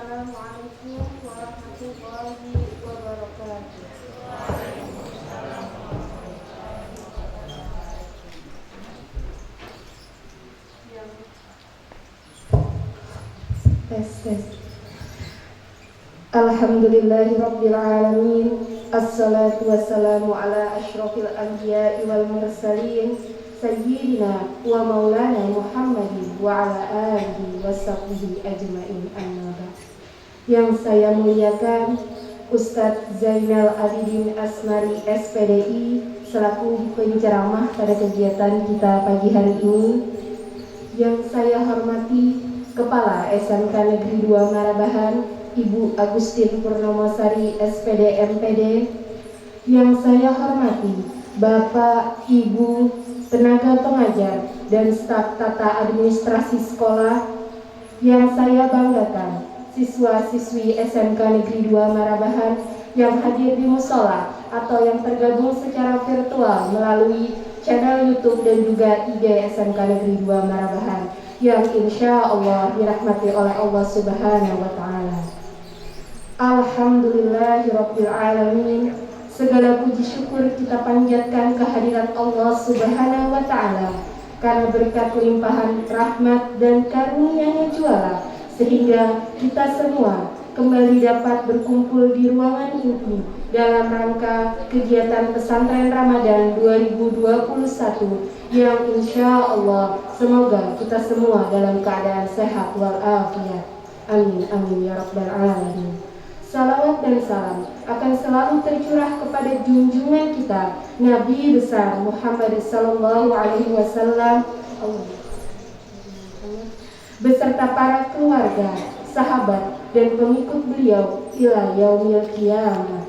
Assalamualaikum warahmatullahi wabarakatuh. Tes tes. Alhamdulillahirabbil alamin. Assalatu wassalamu ala asyrofil anbiya'i wal mursalin sayyidina wa maulana Muhammadin wa ala alihi wa sahbihi ajma'in, amma ba'd. Yang saya muliakan Ustadz Zainal Abidin Asmari SPDI selaku penceramah pada kegiatan kita pagi hari ini. Yang saya hormati Kepala SMK Negeri 2 Marabahan Ibu Agustin Purnomasari SPD MPD. Yang saya hormati Bapak, Ibu, tenaga pengajar dan staf tata administrasi sekolah. Yang saya banggakan siswa-siswi SMK Negeri 2 Marabahan yang hadir di musola atau yang tergabung secara virtual melalui channel YouTube dan juga IG SMK Negeri 2 Marabahan yang insya Allah dirahmati oleh Allah Subhanahu wa Ta'ala. Alhamdulillahirabbil alamin. Segala puji syukur kita panjatkan kehadirat Allah Subhanahu wa Ta'ala karena berkat limpahan rahmat dan karunia-Nya juara sehingga kita semua kembali dapat berkumpul di ruangan ini dalam rangka kegiatan pesantren Ramadan 2021 yang insya Allah semoga kita semua dalam keadaan sehat walafiat. Amin amin ya rabbal alamin. Salawat dan salam akan selalu tercurah kepada junjungan kita Nabi besar Muhammad sallallahu alaihi wasallam beserta para keluarga, sahabat dan pengikut beliau ila yaumil qiyamah.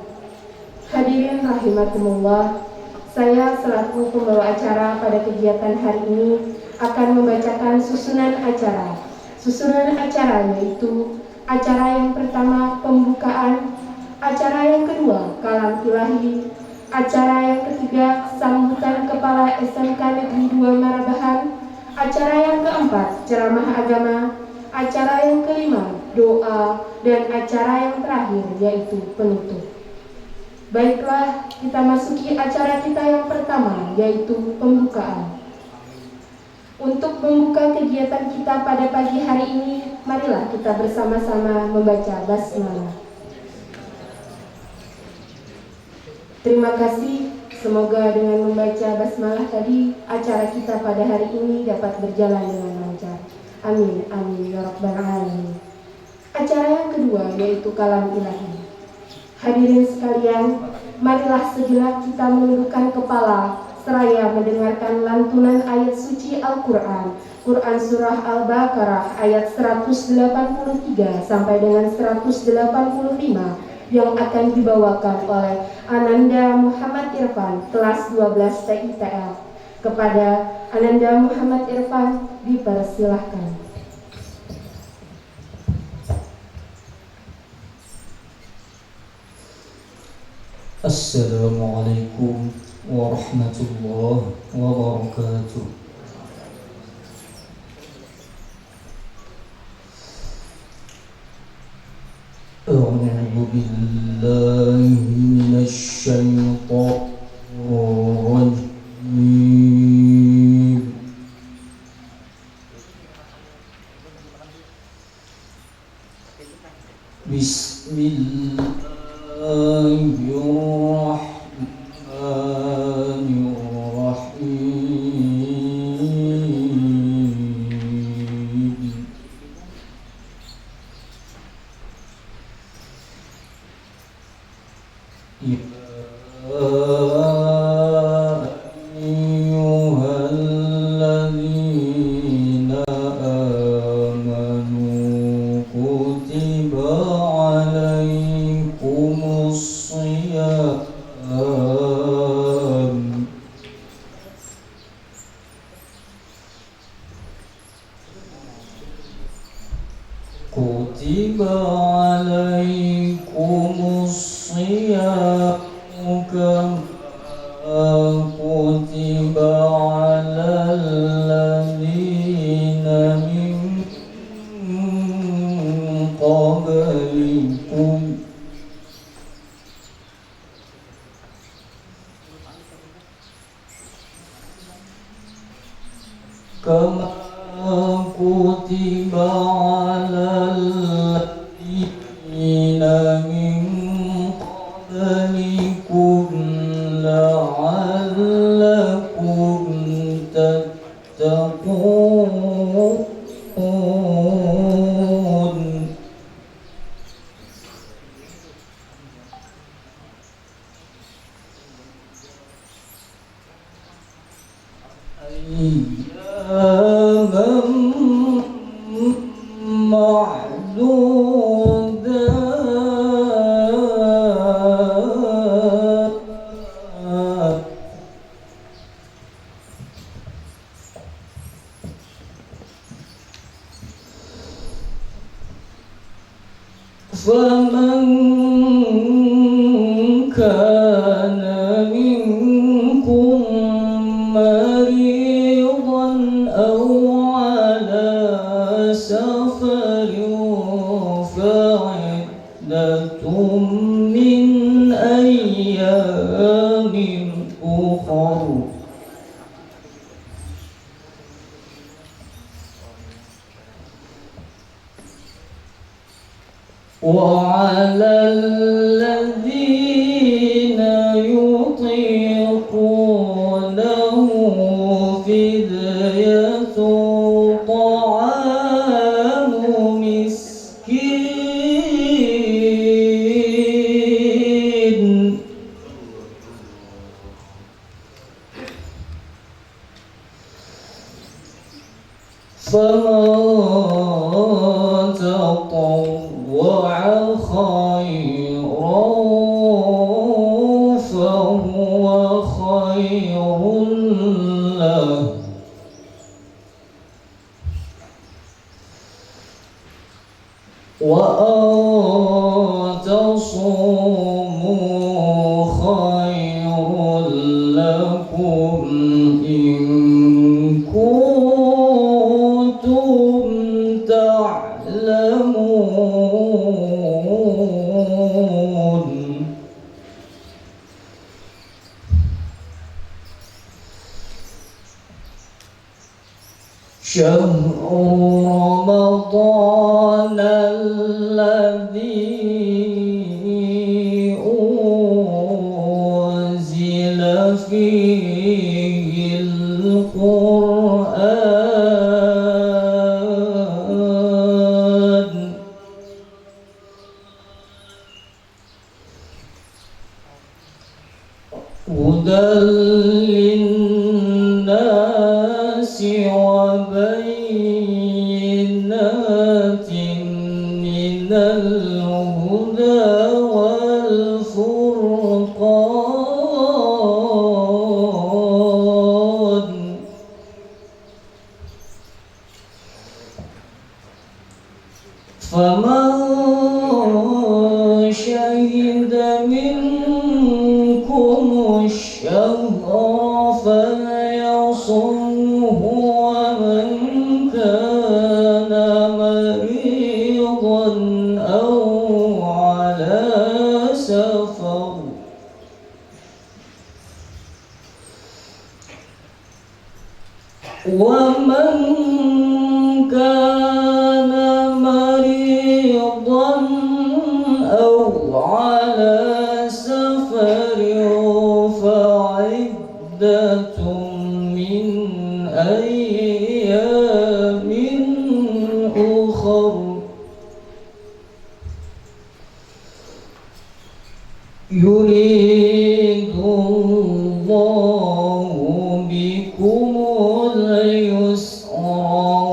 Hadirin rahimakumullah, saya selaku pembawa acara pada kegiatan hari ini akan membacakan susunan acara. Susunan acara yaitu acara yang pertama pembukaan, acara yang kedua kalam ilahi, acara yang ketiga sambutan Kepala SMK Negeri 2 Marabahan, acara yang keempat ceramah agama, acara yang kelima doa, dan acara yang terakhir yaitu penutup. Baiklah, kita masuki acara kita yang pertama yaitu pembukaan. Untuk membuka kegiatan kita pada pagi hari ini, marilah kita bersama-sama membaca basmalah. Terima kasih. Semoga dengan membaca basmalah tadi acara kita pada hari ini dapat berjalan dengan lancar. Amin amin ya rabbal alamin. Acara yang kedua yaitu kalam ilahi. Hadirin sekalian, marilah sejenak kita menundukkan kepala seraya mendengarkan lantunan ayat suci Al-Quran, Quran Surah Al-Baqarah ayat 183 sampai dengan 185 yang akan dibawakan oleh Ananda Muhammad Irfan, kelas 12 TITL. Kepada Ananda Muhammad Irfan dipersilahkan. Assalamualaikum warahmatullahi wabarakatuh. A'udzu billahi minasy syaithanir rajim. Kutiba alaikumus siyam kama kutiba alal ladzina min قبلكم كما كتب على الذين من قبلكم لعلكم تتقون أياما معدودات فمن كان منكم مريضا أو على سفر فعدة من أيام أخر وعلى الذين يطيقونه فدية طعام مسكين فمن تطوع خيرا فهو خير له وأن تصوموا خير لكم إن كنتم تعلمون شهر رمضان الذي أنزل فيه القرآن هدى للناس وبينات من الهدى والفرقان فمن شهد منكم الشهر فليصمه ومن كان مريضا أو على سفر ومن كان مريضا أو على سفر فعدة من أيام أخر يريد الله بكم اليسر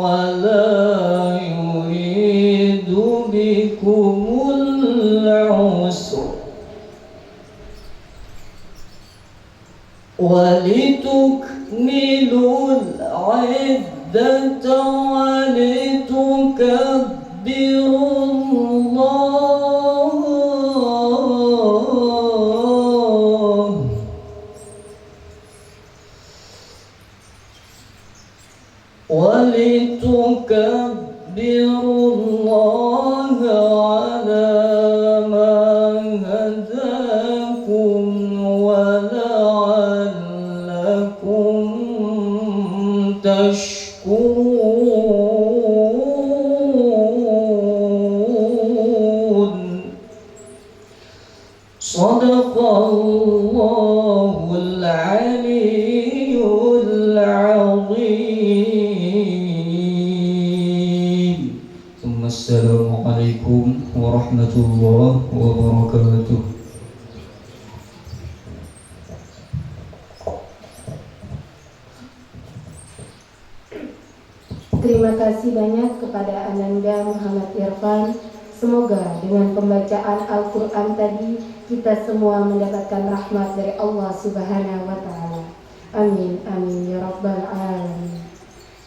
ولا يريد بكم العسر ولتكملوا العدة ولتكبروا الله ولتكبروا الله Assalamualaikum warahmatullahi wabarakatuh. Terima kasih banyak kepada Ananda Muhammad Irfan. Semoga dengan pembacaan Al-Quran tadi kita semua mendapatkan rahmat dari Allah Subhanahu wa Ta'ala. Amin, amin ya Rabbal Alamin.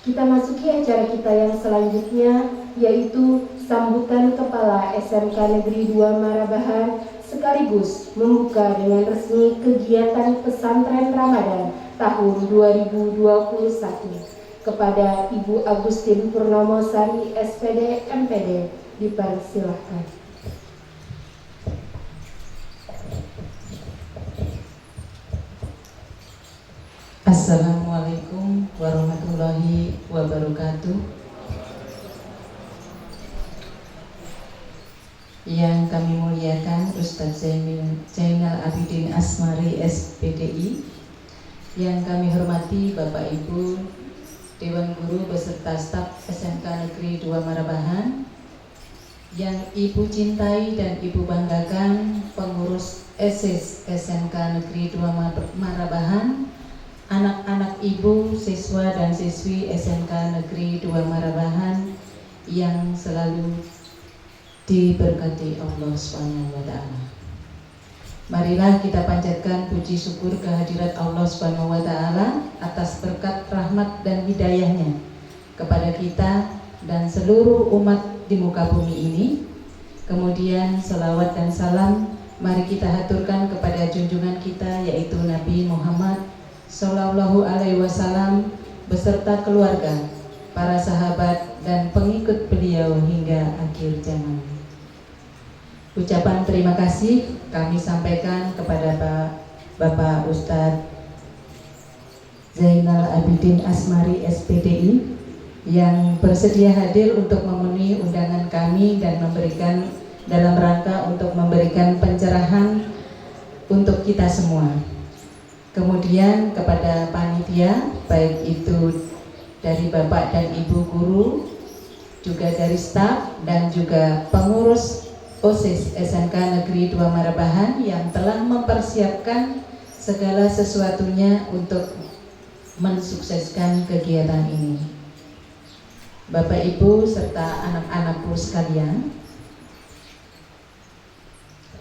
Kita masuki acara kita yang selanjutnya, yaitu sambutan Kepala SMK Negeri 2 Marabahan sekaligus membuka dengan resmi kegiatan pesantren Ramadan tahun 2021. Kepada Ibu Agustin Purnomo Sari SPD MPD dipersilahkan. Assalamualaikum warahmatullahi wabarakatuh. Yang kami muliakan Ustadz Zainal Abidin Asmari SPDI, yang kami hormati Bapak Ibu Dewan Guru beserta staf SMK Negeri 2 Marabahan, yang Ibu cintai dan Ibu banggakan pengurus ESIS SMK Negeri 2 Marabahan, anak-anak Ibu, siswa dan siswi SMK Negeri 2 Marabahan yang selalu diberkati Allah SWT. Marilah kita panjatkan puji syukur kehadirat Allah SWT atas berkat rahmat dan hidayahnya kepada kita dan seluruh umat di muka bumi ini. Kemudian selawat dan salam mari kita haturkan kepada junjungan kita, yaitu Nabi Muhammad Sallallahu Alaihi Wasallam beserta keluarga, para sahabat dan pengikut beliau hingga akhir zaman. Ucapan terima kasih kami sampaikan kepada Bapak Ustadz Zainal Abidin Asmari SPDI yang bersedia hadir untuk memenuhi undangan kami dan memberikan dalam rangka untuk memberikan pencerahan untuk kita semua. Kemudian kepada panitia, baik itu dari Bapak dan Ibu guru, juga dari staf dan juga pengurus OSIS SMK Negeri 2 Marabahan yang telah mempersiapkan segala sesuatunya untuk mensukseskan kegiatan ini. Bapak Ibu serta anak-anakku sekalian,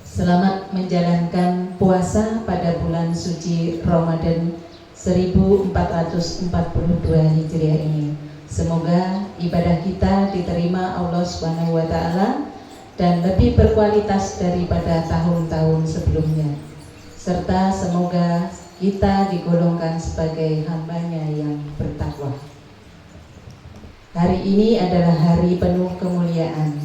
selamat menjalankan puasa pada bulan suci Ramadan 1442 Hijriah ini. Semoga ibadah kita diterima Allah Subhanahu wa Ta'ala dan lebih berkualitas daripada tahun-tahun sebelumnya, serta semoga kita digolongkan sebagai hamba-Nya yang bertakwa. Hari ini adalah hari penuh kemuliaan.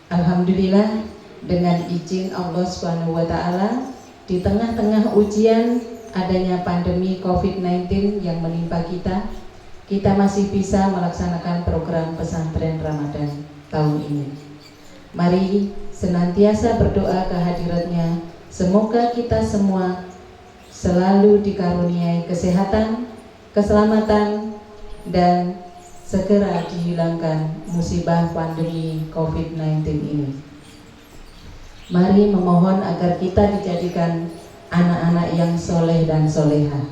Alhamdulillah, dengan izin Allah Subhanahu wa Ta'ala, di tengah-tengah ujian adanya pandemi COVID-19 yang menimpa kita masih bisa melaksanakan program pesantren Ramadan tahun ini. Mari senantiasa berdoa kehadiratnya. Semoga kita semua selalu dikaruniai kesehatan, keselamatan, dan segera dihilangkan musibah pandemi COVID-19 ini. Mari memohon agar kita dijadikan anak-anak yang soleh dan soleha,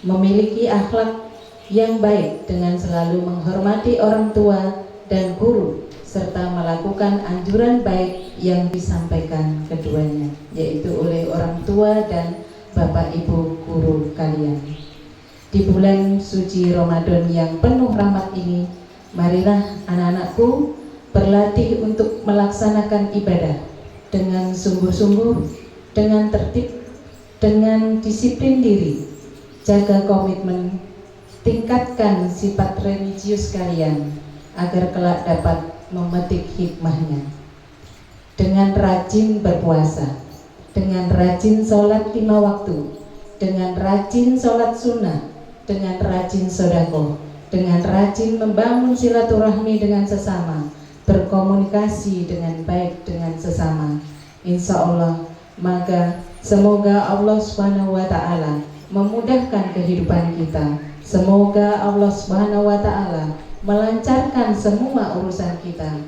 memiliki akhlak yang baik dengan selalu menghormati orang tua dan guru, serta melakukan anjuran baik yang disampaikan keduanya, yaitu oleh orang tua dan Bapak Ibu guru kalian. Di bulan suci Ramadan yang penuh rahmat ini, marilah anak-anakku berlatih untuk melaksanakan ibadah dengan sungguh-sungguh, dengan tertib, dengan disiplin diri, jaga komitmen, tingkatkan sifat religius kalian agar kelak dapat memetik hikmahnya. Dengan rajin berpuasa, dengan rajin sholat 5 waktu, dengan rajin sholat sunnah, dengan rajin sedekah, dengan rajin membangun silaturahmi dengan sesama, berkomunikasi dengan baik dengan sesama. Insya Allah, maka semoga Allah Subhanahu wa Ta'ala memudahkan kehidupan kita. Semoga Allah Subhanahu wa Ta'ala melancarkan semua urusan kita.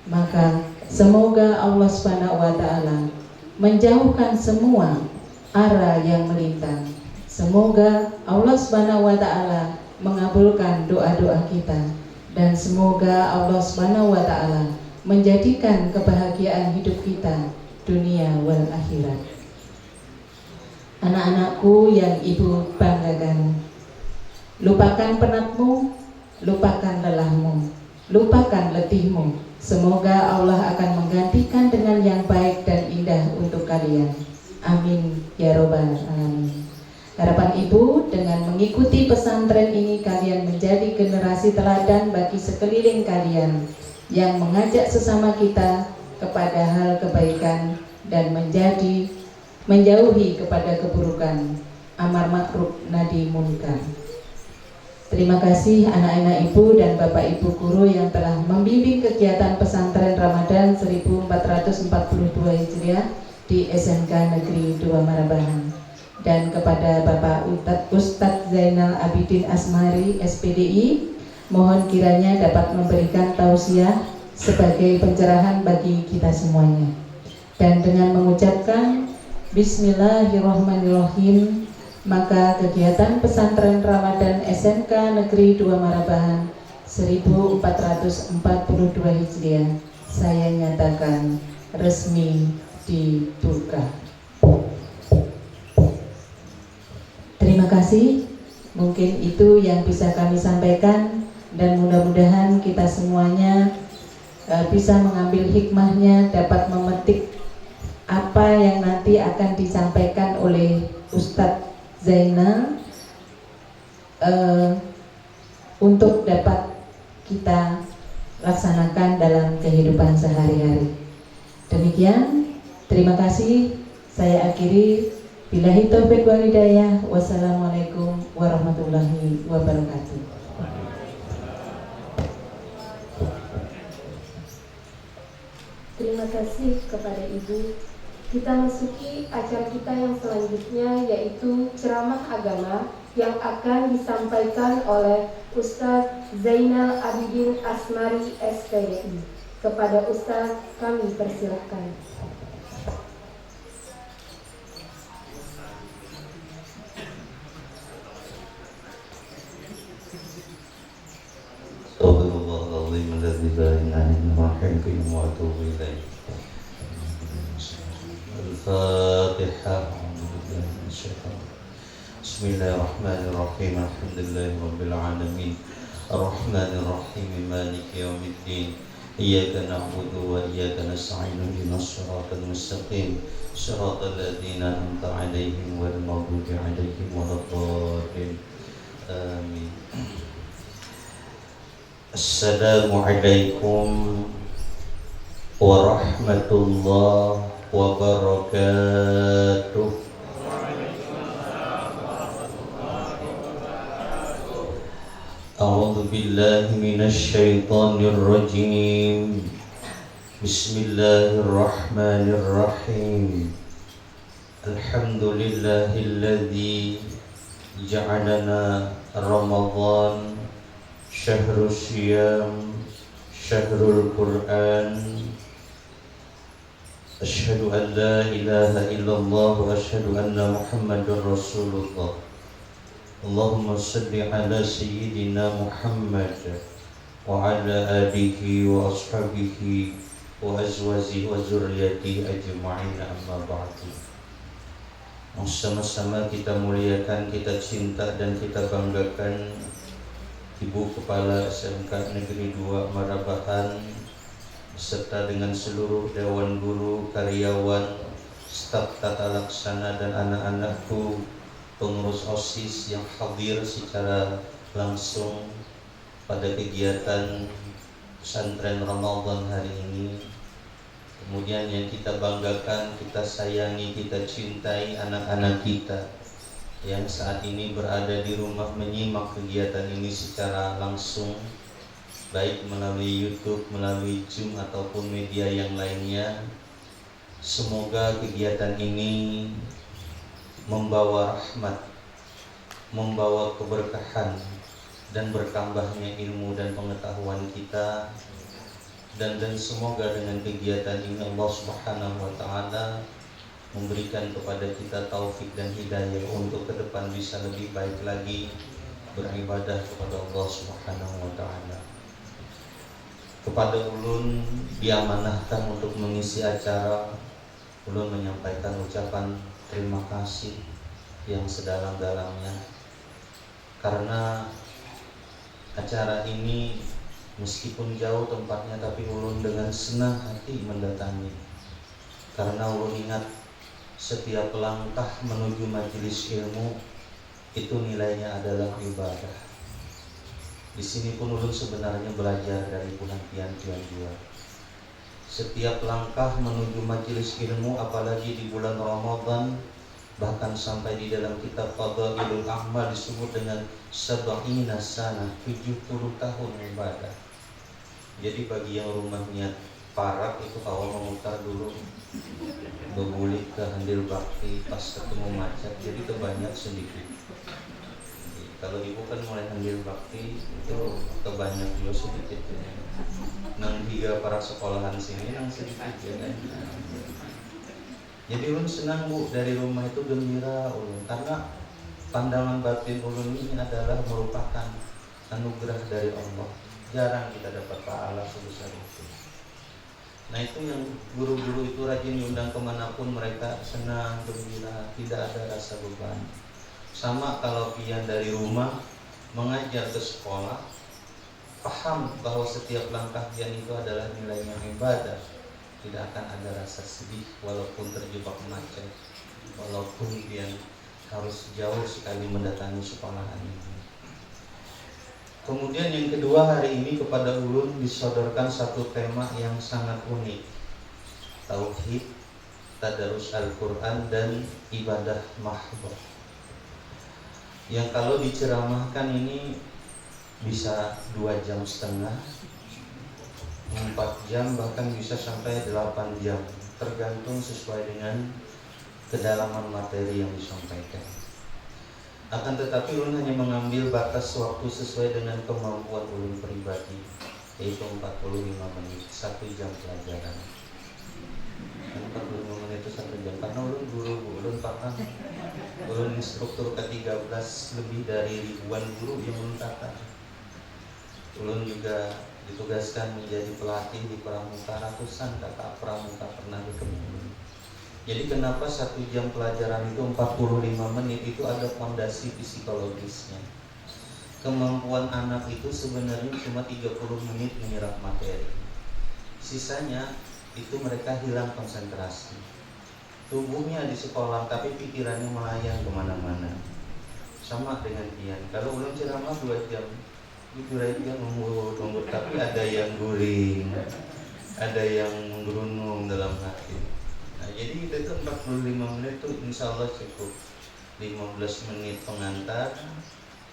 Maka semoga Allah Subhanahu wa taala menjauhkan semua ara yang melintang. Semoga Allah Subhanahu wa taala mengabulkan doa-doa kita, dan semoga Allah Subhanahu wa taala menjadikan kebahagiaan hidup kita dunia wal akhirat. Anak-anakku yang ibu banggakan, lupakan penatmu, lupakan lelahmu, lupakan letihmu. Semoga Allah akan menggantikan dengan yang baik dan indah untuk kalian. Amin ya robbal alamin. Harapan ibu, dengan mengikuti pesantren ini kalian menjadi generasi teladan bagi sekeliling kalian, yang mengajak sesama kita kepada hal kebaikan dan menjauhi kepada keburukan, amar ma'ruf nahi munkar. Terima kasih anak-anak ibu dan bapak ibu guru yang telah membimbing kegiatan pesantren Ramadan 1442 Hijriah di SMK Negeri 2 Marabahan, dan kepada Bapak Ustadz Zainal Abidin Asmari SPDI, mohon kiranya dapat memberikan tausiah sebagai pencerahan bagi kita semuanya. Dan dengan mengucapkan Bismillahirrahmanirrahim, maka kegiatan pesantren Ramadan SMK Negeri 2 Marabahan 1442 Hijriah saya nyatakan resmi dibuka. Terima kasih. Mungkin itu yang bisa kami sampaikan, dan mudah-mudahan kita semuanya bisa mengambil hikmahnya, dapat memetik apa yang nanti akan disampaikan oleh Ustadz Zainal untuk dapat kita laksanakan dalam kehidupan sehari-hari. Demikian, terima kasih. Saya akhiri. Billahi taufiq wal hidayah. Wassalamualaikum warahmatullahi wabarakatuh. Terima kasih kepada Ibu. Kita masuki acara kita yang selanjutnya, yaitu ceramah agama yang akan disampaikan oleh Ustadz Zainal Abidin Asmari SPDI. Kepada Ustadz kami persilahkan. Astagfirullahaladzim alladzi la ilaha illa huwa atubu ilaih. Al-Fatihah. Bismillahirrahmanirrahim. Alhamdulillahi rabbil alamin. Ar-Rahmanir-Rahim. Maliki yaumiddin. Iyyaka na'budu wa iyyaka nasta'in. Ihdinas siratal mustaqim. Siratal ladzina an'amta 'alaihim ghairil maghdubi 'alaihim waladdallin. Amin. Assalamualaikum warahmatullahi wabarakatuh. A'udzu billahi minasy syaithanir rajim. Bismillahirrahmanirrahim. Alhamdulillahilladzi ja'alana Ramadan syahrul siyam, syahrul Quran. Asyhadu an la ilaha illallah wa asyhadu anna Muhammadar Rasulullah. Allahumma salli ala sayyidina Muhammad wa ala alihi wa ashabihi wa azwajihi wa zurriyyatihi ajma'in, amma ba'du. Sama-sama kita muliakan, kita cinta dan kita banggakan Ibu Kepala SMK Negeri 2 Marabahan beserta dengan seluruh dewan guru, karyawan, staf tata laksana dan anak-anakku, pengurus OSIS yang hadir secara langsung pada kegiatan pesantren Ramadan hari ini. Kemudian yang kita banggakan, kita sayangi, kita cintai anak-anak kita yang saat ini berada di rumah menyimak kegiatan ini secara langsung, baik melalui YouTube, melalui Zoom ataupun media yang lainnya. Semoga kegiatan ini membawa rahmat, membawa keberkahan dan bertambahnya ilmu dan pengetahuan kita, dan semoga dengan kegiatan ini Allah Subhanahu wa taala memberikan kepada kita taufik dan hidayah untuk ke depan bisa lebih baik lagi beribadah kepada Allah Subhanahu wa taala. Kepada ulun diamanahkan untuk mengisi acara, ulun menyampaikan ucapan terima kasih yang sedalam-dalamnya, karena acara ini meskipun jauh tempatnya tapi ulun dengan senang hati mendatangi, karena ulun ingat setiap langkah menuju majelis ilmu itu nilainya adalah ibadah. Di sini pun ulun sebenarnya belajar dari bulan pian-pian juga. Setiap langkah menuju majelis ilmu, apalagi di bulan Ramadan, bahkan sampai di dalam kitab Fadailul A'mal disebut dengan 70 sana, 70 tahun ibadah. Jadi bagi yang rumahnya parak itu awal memutar dulu berbulik ke handil bakti, pas ketemu macet jadi kebanyak sedikit. Jadi, kalau ibu kan mulai handil bakti itu kebanyak juga sedikit ya. Nang tiga para sekolahan sini nang sedikit ya kan. Jadi ulun senang bu, dari rumah itu gembira ulun, karena pandangan batin ulun ini adalah merupakan anugerah dari Allah. Jarang kita dapat pahala sebesar itu. Nah itu yang guru-guru itu rajin diundang kemanapun, mereka senang, gembira, tidak ada rasa beban. Sama kalau pian dari rumah mengajar ke sekolah, paham bahwa setiap langkah pian itu adalah nilainya ibadah, tidak akan ada rasa sedih walaupun terjebak macet, walaupun pian harus jauh sekali mendatangi sekolahan ini. Kemudian yang kedua, hari ini kepada ulun disodorkan satu tema yang sangat unik, tauhid, tadarus Al-Quran dan ibadah mahdhah. Yang kalau diceramahkan ini bisa 2,5 jam, 4 jam, bahkan bisa sampai 8 jam, tergantung sesuai dengan kedalaman materi yang disampaikan. Akan tetapi ulun hanya mengambil batas waktu sesuai dengan kemampuan ulun pribadi, yaitu 45 menit, 1 jam pelajaran. 45 menit itu 1 jam, karena ulun guru, ulun paham. Ulun instruktur ke-13, lebih dari ribuan guru yang ulun tata. Ulun juga ditugaskan menjadi pelatih di pramuka, ratusan kakak pramuka pernah bertemu. Jadi kenapa 1 jam pelajaran itu 45 menit itu ada fondasi psikologisnya. Kemampuan anak itu sebenarnya cuma 30 menit menyerap materi. Sisanya itu mereka hilang konsentrasi. Tubuhnya di sekolah tapi pikirannya melayang kemana-mana. Sama dengan pian. Kalau ulun ceramah 2 jam, itu dia ngembut, tapi ada yang guring, ada yang menggerunung dalam hati. Nah, jadi kita itu 45 menit itu insya Allah cukup. 15 menit pengantar,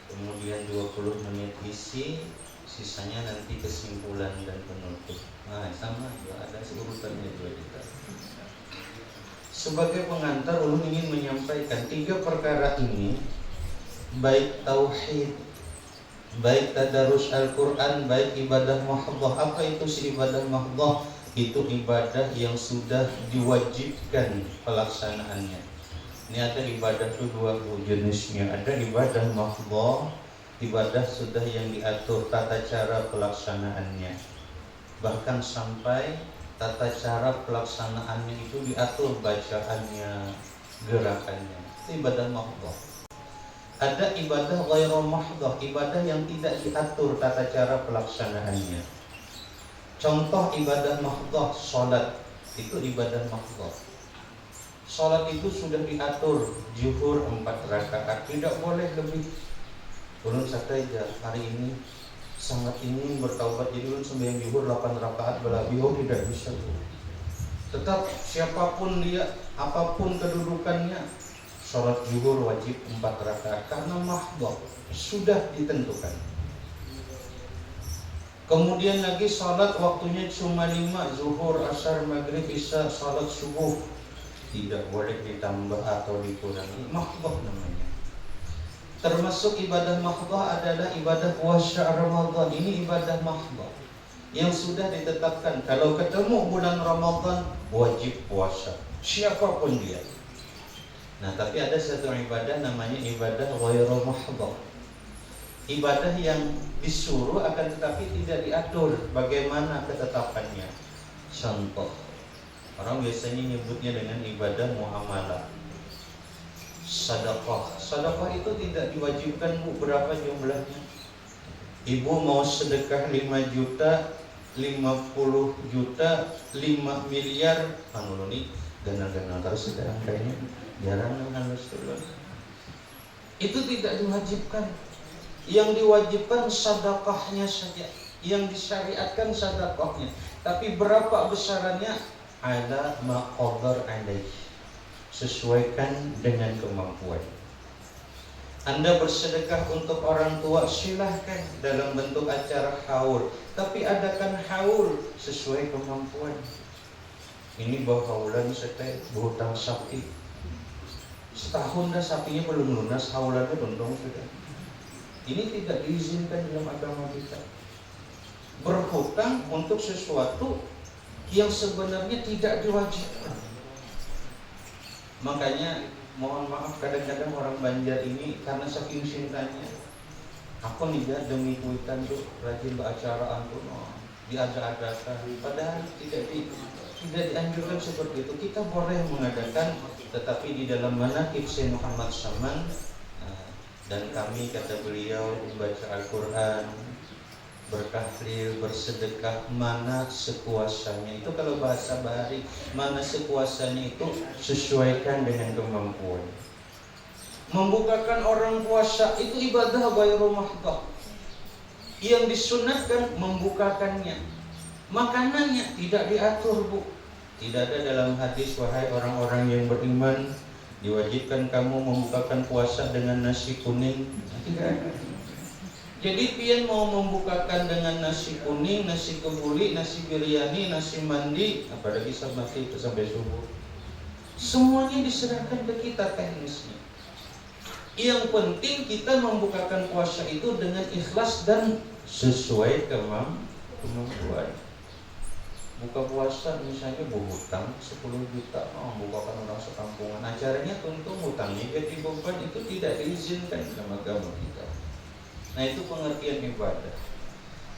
kemudian 20 menit isi, sisanya nanti kesimpulan dan penutup. Nah sama juga ada urutannya juga kita. Sebagai pengantar, ulun ingin menyampaikan 3 perkara ini, baik tauhid, baik tadarus Al-Quran, baik ibadah mahdhah. Apa itu si ibadah mahdhah? Itu ibadah yang sudah diwajibkan pelaksanaannya. Ini ada ibadah itu 2 jenisnya. Ada ibadah mahdhah, ibadah sudah yang diatur tata cara pelaksanaannya. Bahkan sampai tata cara pelaksanaannya itu diatur bacaannya, gerakannya. Itu ibadah mahdhah. Ada ibadah ghairu mahdhah, ibadah yang tidak diatur tata cara pelaksanaannya. Contoh ibadah mahdhah, sholat, itu ibadah mahdhah. Sholat itu sudah diatur, zuhur 4 rakaat, tidak boleh lebih. Ulun saja hari ini sangat ingin bertaubat, jadi ulun sembahyang zuhur 8 rakaat berlebih, tidak bisa. Tetap siapapun dia, apapun kedudukannya, sholat zuhur wajib 4 rakaat karena mahdhah sudah ditentukan. Kemudian lagi sholat waktunya cuma 5, zuhur, asar, maghrib, isya, sholat subuh, tidak boleh ditambah atau dikurangi, mahdhah namanya. Termasuk ibadah mahdhah adalah ibadah puasa Ramadan, ini ibadah mahdhah. yang sudah ditetapkan. Kalau ketemu bulan Ramadan wajib puasa, siapapun dia. Nah, tapi ada satu ibadah namanya ibadah ghairu mahdhah. Ibadah yang disuruh akan tetapi tidak diatur bagaimana ketetapannya. Contoh, orang biasanya nyebutnya dengan ibadah muamalah. Sedekah. Sedekah itu tidak diwajibkan, Bu. Berapa jumlahnya? Ibu mau sedekah 5 juta, 50 juta, 5 miliar, nih ganal-ganal terus sudah angkanya, jarang halus turun. Itu tidak diwajibkan. Yang diwajibkan sedekahnya saja, yang disyariatkan sedekahnya. Tapi berapa besarannya? Ala ma qadar alaih, sesuaikan dengan kemampuan. Anda bersedekah untuk orang tua, silahkan dalam bentuk acara haul. Tapi adakan haul sesuai kemampuan. Ini bawa haulan setelah berhutang sapi. Setahun dah sapinya belum lunas, haulannya dondong sudah. Ini tidak diizinkan dalam agama kita. Berhutang untuk sesuatu yang sebenarnya tidak diwajibkan. Makanya mohon maaf kadang-kadang orang Banjar ini karena saking cintanya, aku nih ya demi kuitan tuh rajin beracaraan tuh diada-adakan, padahal tidak dianjurkan seperti itu. Kita boleh mengadakan, tetapi di dalam manaqib Syekh Muhammad Saman, dan kami kata beliau membaca Al-Quran, bertahlil, bersedekah, mana sekuasanya. Itu kalau bahasa bahari, mana sekuasanya itu sesuaikan dengan kemampuan. Membukakan orang puasa itu ibadah ghairu mahdhah. Yang disunatkan membukakannya. Makanannya tidak diatur, Bu. Tidak ada dalam hadis, wahai orang-orang yang beriman, diwajibkan kamu membukakan puasa dengan nasi kuning. Tidak ada. Jadi pian mau membukakan dengan nasi kuning, nasi kebuli, nasi biryani, nasi mandi, apalagi sampai itu sampai subuh. Semuanya diserahkan ke kita teknisnya. Yang penting kita membukakan puasa itu dengan ikhlas dan sesuai kemampuan. Buka puasa misalnya berhutang 10 juta, membukakan orang sekampungan. Acaranya tentu hutangnya jadi beban, itu tidak diizinkan dalam agama kita. Nah, itu pengertian ibadah.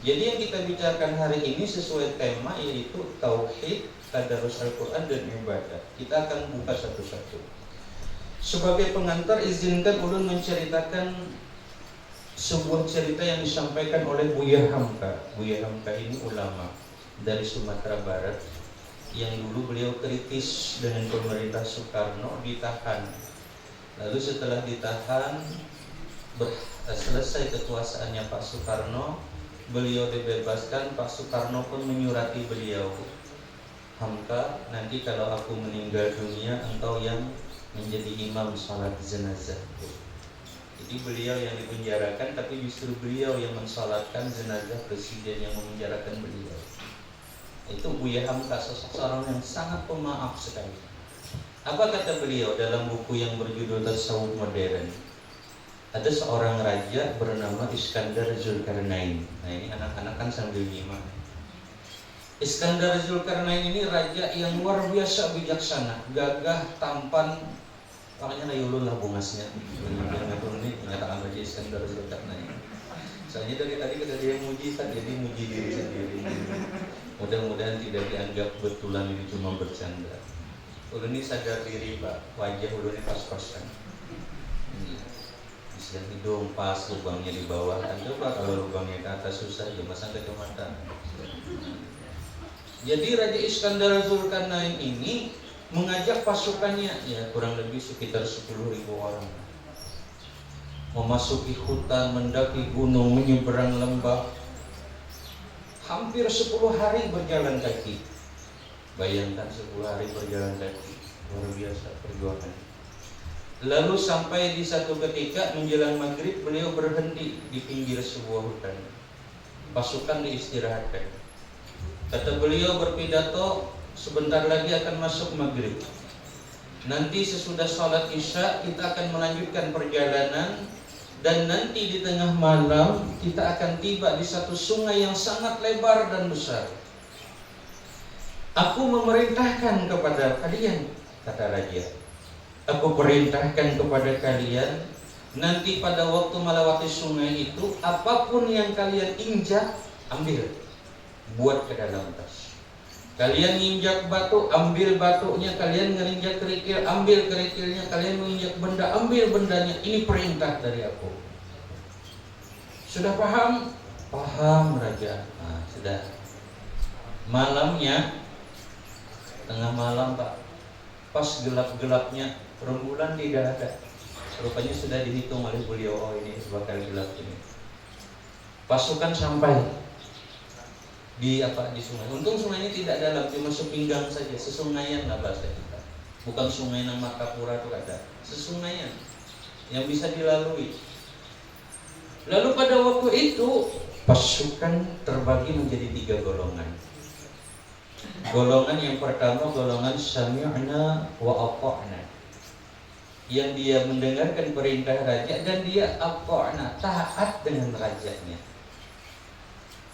Jadi yang kita bicarakan hari ini sesuai tema, yaitu tauhid, tadarus Al-Quran dan ibadah. Kita akan buka satu-satu. Sebagai pengantar, izinkan ulun menceritakan sebuah cerita yang disampaikan oleh Buya Hamka. Buya Hamka ini ulama dari Sumatera Barat yang dulu beliau kritis dengan pemerintah Soekarno, ditahan. Lalu setelah ditahan, selesai kekuasaannya Pak Soekarno, beliau dibebaskan. Pak Soekarno pun menyurati beliau, Hamka, nanti kalau aku meninggal dunia, engkau yang menjadi imam salat jenazah. Jadi beliau yang dipenjarakan, tapi justru beliau yang mensalatkan jenazah presiden yang memenjarakan beliau. Itu Buya Hamka, sosok seorang yang sangat pemaaf sekali. Apa kata beliau dalam buku yang berjudul Tasawuf Modern? Ada seorang raja bernama Iskandar Zulkarnain. Nah, ini anak-anak kan sambil nyimak. Iskandar Zulkarnain ini raja yang luar biasa bijaksana, gagah, tampan. Makanya layulullah bungasnya. Yang ini menyatakan raja Iskandar Zulkarnain. Soalnya dari tadi kita dia muji, jadi muji diri sendiri. Mudah-mudahan tidak dianggap betulan ini cuma bercanda. Ulun ini sadar diri, Pak. Wajah ulun ini pas-pasan. Yang hidung pas, lubangnya di bawah. Coba kalau lubangnya ke atas susah, ya masa kecamatan. Jadi Raja Iskandar Zulkarnain ini mengajak pasukannya, ya kurang lebih sekitar 10.000 orang, memasuki hutan, mendaki gunung, menyeberang lembah. Hampir 10 hari berjalan kaki. Bayangkan 10 hari berjalan kaki, luar biasa perjuangan. Lalu sampai di satu ketika menjelang maghrib, beliau berhenti di pinggir sebuah hutan. Pasukan diistirahatkan. Kata beliau berpidato, sebentar lagi akan masuk maghrib. Nanti sesudah sholat isya kita akan melanjutkan perjalanan Dan nanti di tengah malam kita akan tiba di satu sungai yang sangat lebar dan besar. Aku memerintahkan kepada kalian, kata raja, aku perintahkan kepada kalian, nanti pada waktu melewati sungai itu, apapun yang kalian injak, ambil, buat ke dalam tas. Kalian injak batu, ambil batunya. Kalian menginjak kerikil, ambil kerikilnya. Kalian menginjak benda, ambil bendanya. Ini perintah dari aku. Sudah paham? Paham, raja. Nah, sudah. Malamnya, tengah malam, Pak, pas gelap-gelapnya, rembulan tidak ada. Rupanya sudah dihitung oleh beliau, oh ini bakal gelap ini. Pasukan sampai di sungai. Untung sungai ini tidak dalam, cuma sepinggang saja, sesungaian lah bahasa kita. Bukan sungai yang Martapura itu ada, sesungaian yang bisa dilalui. Lalu pada waktu itu pasukan terbagi menjadi 3 golongan. Golongan yang pertama golongan sami'na wa ata'na, yang dia mendengarkan perintah raja dan dia ata'na, taat dengan rajanya.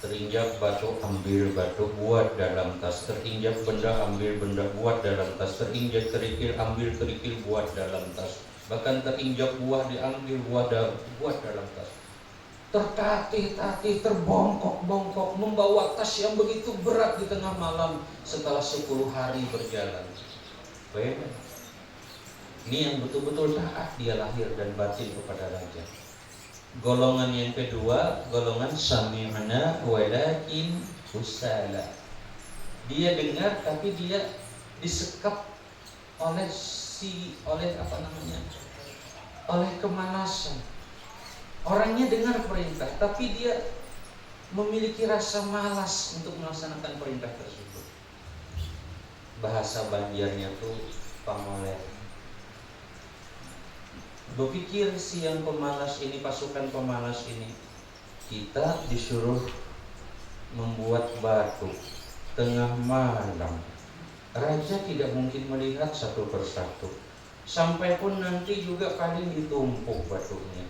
Terinjak batu, ambil batu, buat dalam tas. Terinjak benda, ambil benda, buat dalam tas. Terinjak kerikil, ambil kerikil, buat dalam tas. Bahkan terinjak buah, diambil buat dalam tas. Tertatih-tatih, terbongkok-bongkok, membawa tas yang begitu berat di tengah malam setelah 10 hari berjalan. Bayangkan, ini yang betul-betul taat, dia lahir dan batin kepada raja. Golongan yang kedua, golongan sami'na walakin usala. Dia dengar tapi dia disekap oleh oleh kemalasan. Orangnya dengar perintah tapi dia memiliki rasa malas untuk melaksanakan perintah tersebut. Bahasa Banjarnya tuh pamoler. Berpikir si yang pemalas ini, pasukan pemalas ini, kita disuruh membuat batu tengah malam. Raja tidak mungkin melihat satu persatu. Sampai pun nanti juga paling ditumpuk batunya.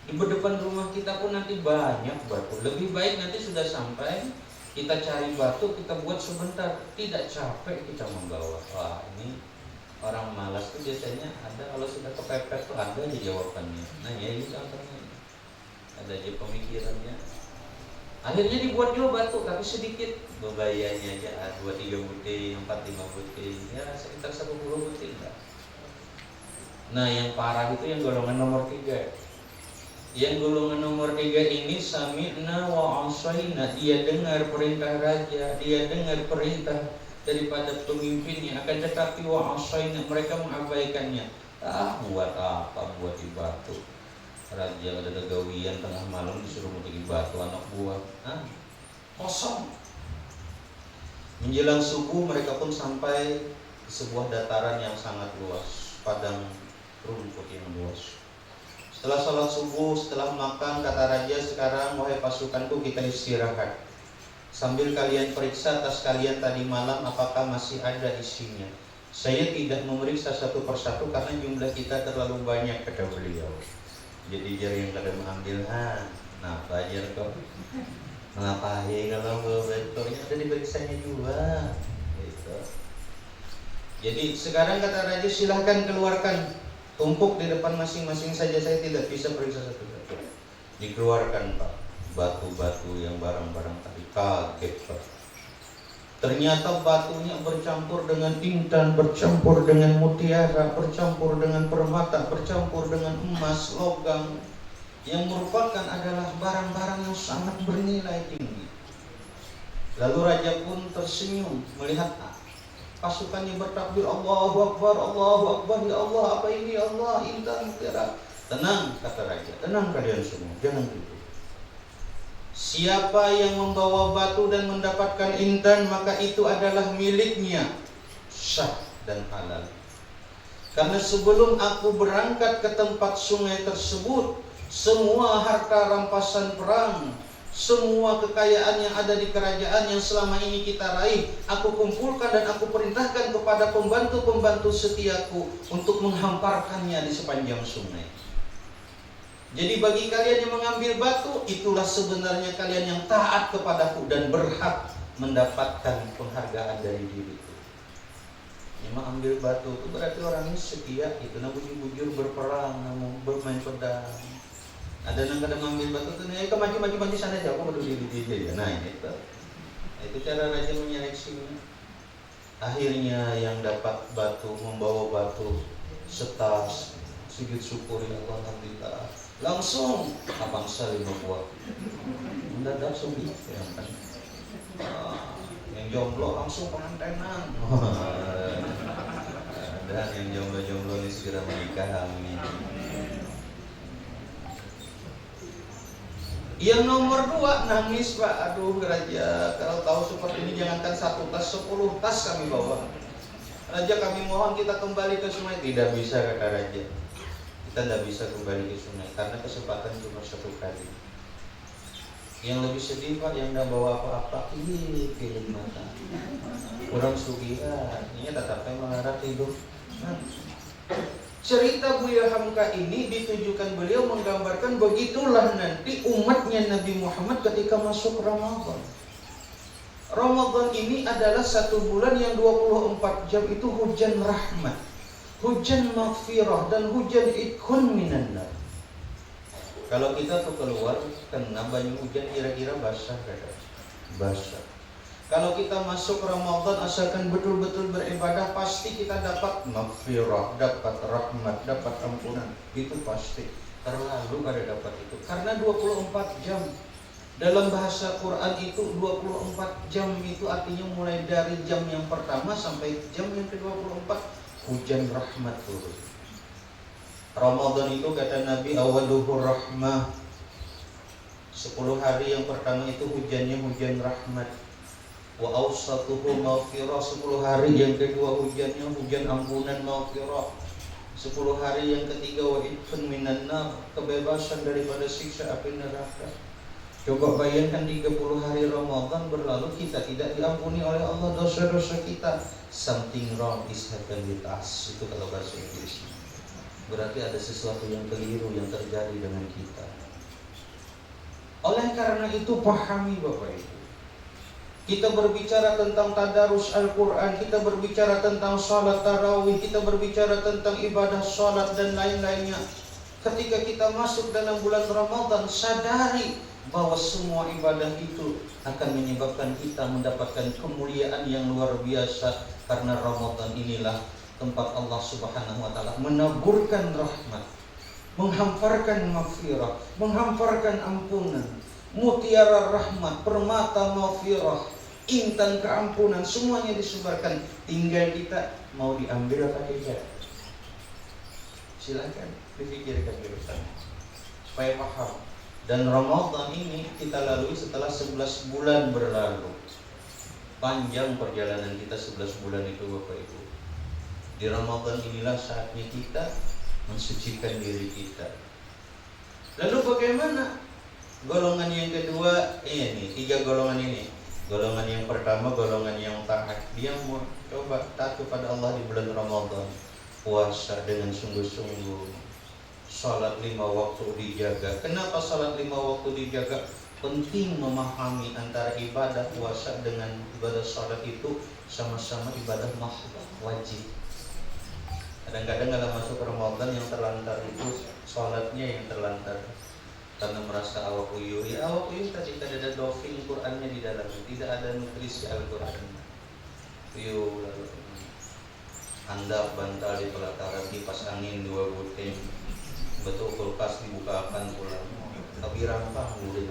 Di depan rumah kita pun nanti banyak batu. Lebih baik nanti sudah sampai, kita cari batu, kita buat sebentar. Tidak capek kita membawa. Wah, ini orang malas tuh biasanya ada, kalau sudah kepepet tuh ada aja jawabannya. Nah ya ini contohnya, ada aja pemikirannya. Akhirnya dibuat juga batu tapi sedikit, bebayanya aja 2-3 butir, 4-5 butir, ya sekitar 10 butir lah. Nah yang parah itu yang golongan nomor 3. Yang golongan nomor 3 ini sami'na wa asaina, dia dengar perintah raja, dia dengar perintah daripada pemimpinnya, akan tetapi wa asaina, mereka mengabaikannya. Buat apa buat di batu? Raja ada gawian tengah malam disuruh bikin batu anak buah. Kosong. Menjelang subuh mereka pun sampai ke sebuah dataran yang sangat luas, padang rumput yang luas. Setelah sholat subuh, setelah makan, kata raja, sekarang wahai pasukanku kita istirahat. Sambil kalian periksa tas kalian tadi malam apakah masih ada isinya. Saya tidak memeriksa satu persatu karena jumlah kita terlalu banyak, kata beliau. Jadi jari yang kada mengambil, nah belajar kok. Ngapain kalau betulnya ada diperiksanya juga. Gitu. Jadi sekarang kata raja, silahkan keluarkan, tumpuk di depan masing-masing saja, saya tidak bisa periksa satu-satu. Dikeluarkan Pak batu-batu yang barang-barang tadi. Kaget Pak, ternyata batunya bercampur dengan intan, bercampur dengan mutiara, bercampur dengan permata, bercampur dengan emas, logam, yang merupakan adalah barang-barang yang sangat bernilai tinggi. Lalu raja pun tersenyum melihat pasukannya bertakbir, Allahu Akbar, Allahu Akbar, ya Allah, apa ini, ya Allah, intan, mutiara. Tenang, kata raja, tenang kalian semua, jangan ribut. Siapa yang membawa batu dan mendapatkan intan, maka itu adalah miliknya, sah dan halal. Karena sebelum aku berangkat ke tempat sungai tersebut, semua harta rampasan perang, semua kekayaan yang ada di kerajaan yang selama ini kita raih, aku kumpulkan dan aku perintahkan kepada pembantu-pembantu setiaku untuk menghamparkannya di sepanjang sungai. Jadi bagi kalian yang mengambil batu, itulah sebenarnya kalian yang taat kepadaku dan berhak mendapatkan penghargaan dari diriku. Yang mengambil batu itu berarti orangnya setia, itu nah bujur-bujur berperang, namun bermain pedang. Ada yang kadang mengambil batu itu, nih maju sana aja, aku berdiri di dia. Nah itu cara raja menyeleksinya. Akhirnya yang dapat batu, membawa batu setas, sujud syukur ya Allah, alhamdulillah. Langsung abang saling membuat mendadak suami yang jomblo langsung pengantenan. Dan yang jomblo ini segera menikah, amin. Yang nomor 2 nangis, Pak. Aduh raja, kalau tahu seperti ini jangankan 1 tas, 10 tas kami bawa. Raja, kami mohon kita kembali ke sungai. Tidak bisa, kata raja. Kita tidak bisa kembali ke sungai karena kesempatan cuma 1 kali. Yang lebih sedih, Pak, yang tidak bawa apa-apa. Pilih mata. Kurang sugihan. Ini tetapnya melarat hidup. Cerita Buya Hamka ini ditujukan beliau menggambarkan begitulah nanti umatnya Nabi Muhammad ketika masuk Ramadan. Ramadan ini adalah 1 bulan yang 24 jam itu hujan rahmat, hujan maghfirah, dan hujan idkhun minan nar. Kalau kita tuh keluar kena banyak hujan kira-kira basah, basah. Kalau kita masuk Ramadan asalkan betul-betul beribadah, pasti kita dapat maghfirah, dapat rahmat, dapat ampunan. Itu pasti. Terlalu ada dapat itu. Karena 24 jam. Dalam bahasa Quran itu 24 jam itu artinya mulai dari jam yang pertama sampai jam yang ke-24 hujan rahmat turun. Ramadan itu kata Nabi awaluhur rahmah. 10 hari yang pertama itu hujannya hujan rahmat. Wa awsatuhu maghfirah. 10 hari yang kedua hujannya hujan ampunan maghfirah. 10 hari yang ketiga wa idkhun minan nar, kebebasan daripada siksa api neraka. Coba bayangkan 30 hari Ramadan berlalu kita tidak diampuni oleh Allah dosa-dosa kita. Something wrong is happened with us. Itu kalau bahasa Inggris. Berarti ada sesuatu yang keliru yang terjadi dengan kita. Oleh karena itu pahami Bapak Ibu. Kita berbicara tentang tadarus Al-Quran, kita berbicara tentang salat tarawih, kita berbicara tentang ibadah salat dan lain-lainnya. Ketika kita masuk dalam bulan Ramadan, sadari bahwa semua ibadah itu akan menyebabkan kita mendapatkan kemuliaan yang luar biasa. Karena Ramadan inilah tempat Allah Subhanahu wa ta'ala menaburkan rahmat, menghamparkan maghfirah, menghamparkan ampunan, mutiara rahmat, permata maghfirah, intan keampunan, semuanya disebarkan. Tinggal kita mau diambil apa tidak. Silakan dipikirkan dulu supaya paham. Dan Ramadan ini kita lalui setelah 11 bulan berlalu. Panjang perjalanan kita 11 bulan itu Bapak Ibu. Di Ramadan inilah saatnya kita mensucikan diri kita. Lalu bagaimana? Golongan yang kedua ini, 3 golongan ini. Golongan yang pertama, golongan yang taat. Dia mau coba taat kepada Allah di bulan Ramadan. Puasa dengan sungguh-sungguh. Salat 5 waktu dijaga. Kenapa salat 5 waktu dijaga? Penting memahami antara ibadah puasa dengan ibadah salat itu sama-sama ibadah mahdhah, wajib. Kadang-kadang kalau masuk Ramadan yang terlantar itu salatnya yang terlantar karena merasa awak uyuh. Ya awak uyuh tadi tidak ada dofing Qur'annya di dalamnya, tidak ada nutrisi Al-Qur'an. Uyuh lalu handap bantal di pelataran, kipas angin 2 buting. Betul kulkas dibukakan pulang. Tapi rampah mulai.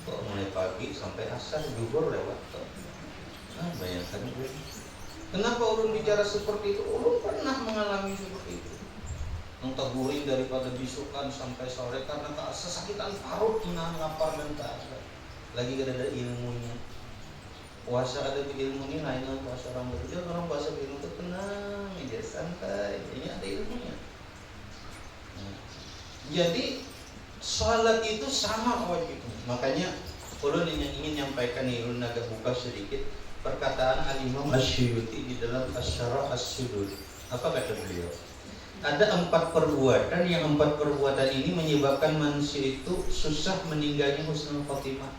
Kok mulai pagi sampai asar zuhur lewat. Bayangkan gue. Kenapa ulun bicara seperti itu? Ulun pernah mengalami seperti itu. Nontaguring daripada bisukan sampai sore karena kesakitan parut, menahan lapar dan keasar. Lagi ada ilmunya. Puasa ada ilmunya lain dengan puasa orang bekerja. Orang puasa ilmu itu tenang, aja santai. Ini ada ilmunya. Jadi salat itu sama wajibnya. Makanya ulun yang ingin menyampaikan ini, ulun agak buka sedikit perkataan Al-Imam Asy-Syuuti di dalam Asy-Syarah As-Sudud. Apa kata beliau? Ada 4 perbuatan, yang 4 perbuatan ini menyebabkan manusia itu susah meninggalnya husnul khotimah.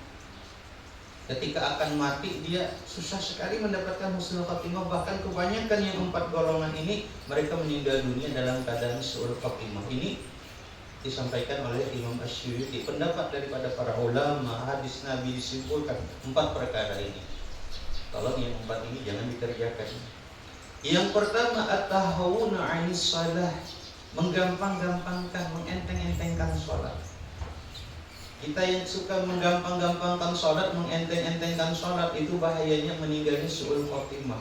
Ketika akan mati dia susah sekali mendapatkan husnul khotimah. Bahkan kebanyakan yang 4 golongan ini mereka meninggal dunia dalam keadaan su'ul khotimah. Ini disampaikan oleh Imam Asy-Syuuti. Pendapat daripada para ulama, hadis Nabi disimpulkan 4 perkara ini. Tolong yang 4 ini jangan dikerjakan. Yang pertama, at-tahawuna 'anis shalah, menggampang-gampangkan, mengenteng-entengkan sholat. Kita yang suka menggampang-gampangkan sholat, mengenteng-entengkan sholat, itu bahayanya meninggalnya su'ul khotimah.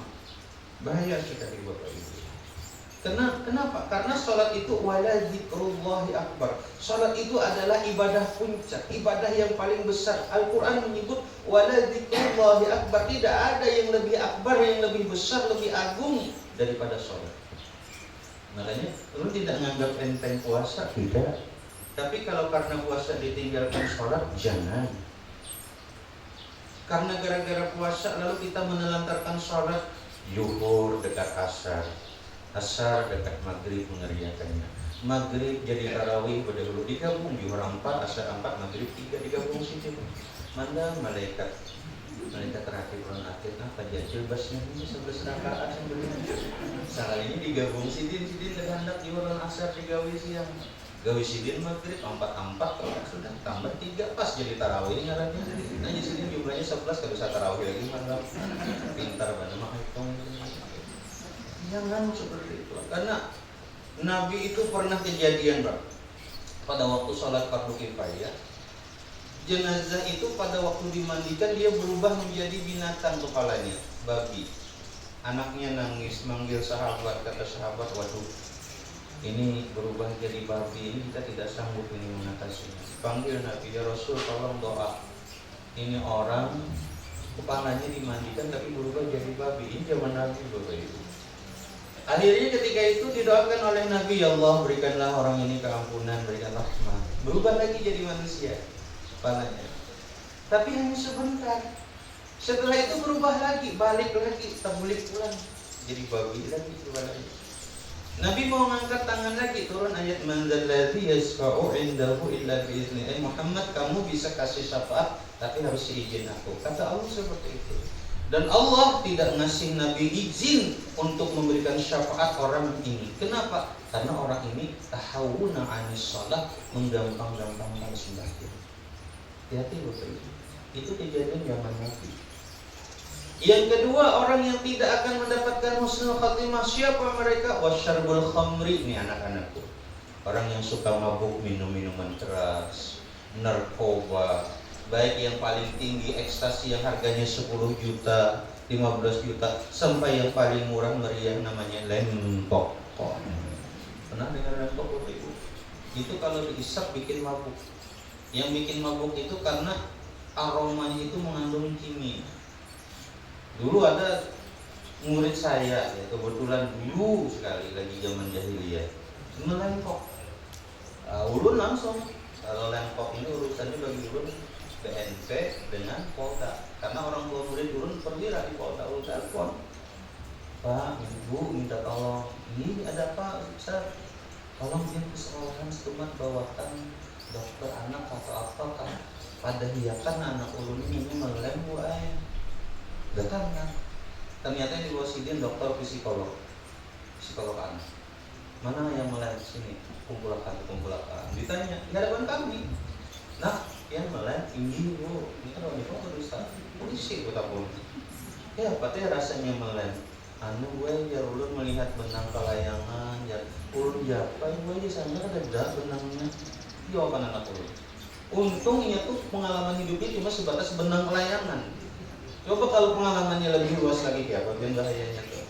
Bahaya sekali Bapak Ibu. Kenapa? Karena sholat itu wala dzikrullahi akbar. Sholat itu adalah ibadah puncak, ibadah yang paling besar. Al-Quran menyebut wala dzikrullahi akbar. Tidak ada yang lebih akbar, yang lebih besar, lebih agung daripada sholat. Makanya lu tidak menganggap enteng puasa, tidak. Tapi kalau karena puasa ditinggalkan sholat, jangan. Karena gara-gara puasa lalu kita menelantarkan sholat, zuhur dekat asar, asar dekat maghrib mengerjakannya, maghrib jadi tarawih pada dulu digabung, zuhur 4, asar 4, maghrib 3 digabung situ. Mana malaikat terakhir bulan akhir apa jajil basnya ini 11 rakaat sebenarnya. Salah ini digabung sidin terhendak zuhur asar digawe siang. Gawe sidin maghrib 4 kalau sudah tambah 3 pas jadi tarawih ngarannya. Nah di sini jumlahnya 11 kalau bisa tarawih lagi malam. Pintar banget mah hitung. Jangan seperti itu. Karena Nabi itu pernah kejadian, Bang. Pada waktu sholat fardu kifayah, jenazah itu pada waktu dimandikan dia berubah menjadi binatang kepalanya, babi. Anaknya nangis, manggil sahabat, kata sahabat, waduh, ini berubah jadi babi, ini kita tidak sanggup ini mengatasinya. Panggil Nabi, ya Rasul tolong doa. Ini orang kepalanya dimandikan tapi berubah jadi babi. Ini zaman Nabi Bapak Ibu. Akhirnya ketika itu didoakan oleh Nabi, ya Allah berikanlah orang ini keampunan, berikanlah rahmat. Berubah lagi jadi manusia kepalanya. Tapi hanya sebentar. Setelah itu berubah lagi, balik lagi, tablik pulang jadi babi lagi kepalanya. Nabi mau ngangkat tangan lagi, turun ayat man dzalladzi yashfa'u 'indahu illa bi'izni. Muhammad, kamu bisa kasih syafaat tapi harus seizin aku. Kata Allah seperti itu. Dan Allah tidak ngasih Nabi izin untuk memberikan syafaat orang ini. Kenapa? Karena orang ini tahawuna 'anis shalah, menggampang-gampangkan sembahyang. Hati-hati Bapak Ibu. Itu kejadian zaman Nabi. Yang kedua, orang yang tidak akan mendapatkan husnul khatimah, siapa mereka? Wasyarbul khamri, ini anak-anakku. Orang yang suka mabuk, minum minuman keras, narkoba, baik yang paling tinggi ekstasi yang harganya 10 juta, 15 juta, sampai yang paling murah meriah namanya lempok. Pernah dengar lempok Bapak Ibu? Itu kalau diisap bikin mabuk. Yang bikin mabuk itu karena aromanya itu mengandung kimia. Dulu ada murid saya, ya kebetulan dulu sekali lagi zaman jahiliyah, melempok. Ulun langsung, kalau lempok ini urusannya bagi ulun BNP dengan Polda. Karena orang tua murid ulun perwira di Polda, ulun telepon, Pak, Ibu minta tolong, ini ada apa Ustaz? Tolong dia ke sekolahan setumat bawakan dokter anak atau apa kan? Pada hiakan anak ulun ini melem buai. Datang kan? Ternyata yang dibawa sidin dokter psikolog anak. Mana yang melem sini? Kumpulakan. Ditanya di hadapan kami. Nah, yang melem ini Bu. Ini kan wanita atau Ustaz? Polisi kota pun. Ya, patnya rasanya melem. Anu gue ya ulun melihat benang kelayangan, ya ulun japai gue di sana ada benangnya. Jawaban anak ulun. Untungnya tuh pengalaman hidupnya cuma sebatas benang kelayangan. Coba kalau pengalamannya lebih luas lagi kayak apa yang bahayanya tuh.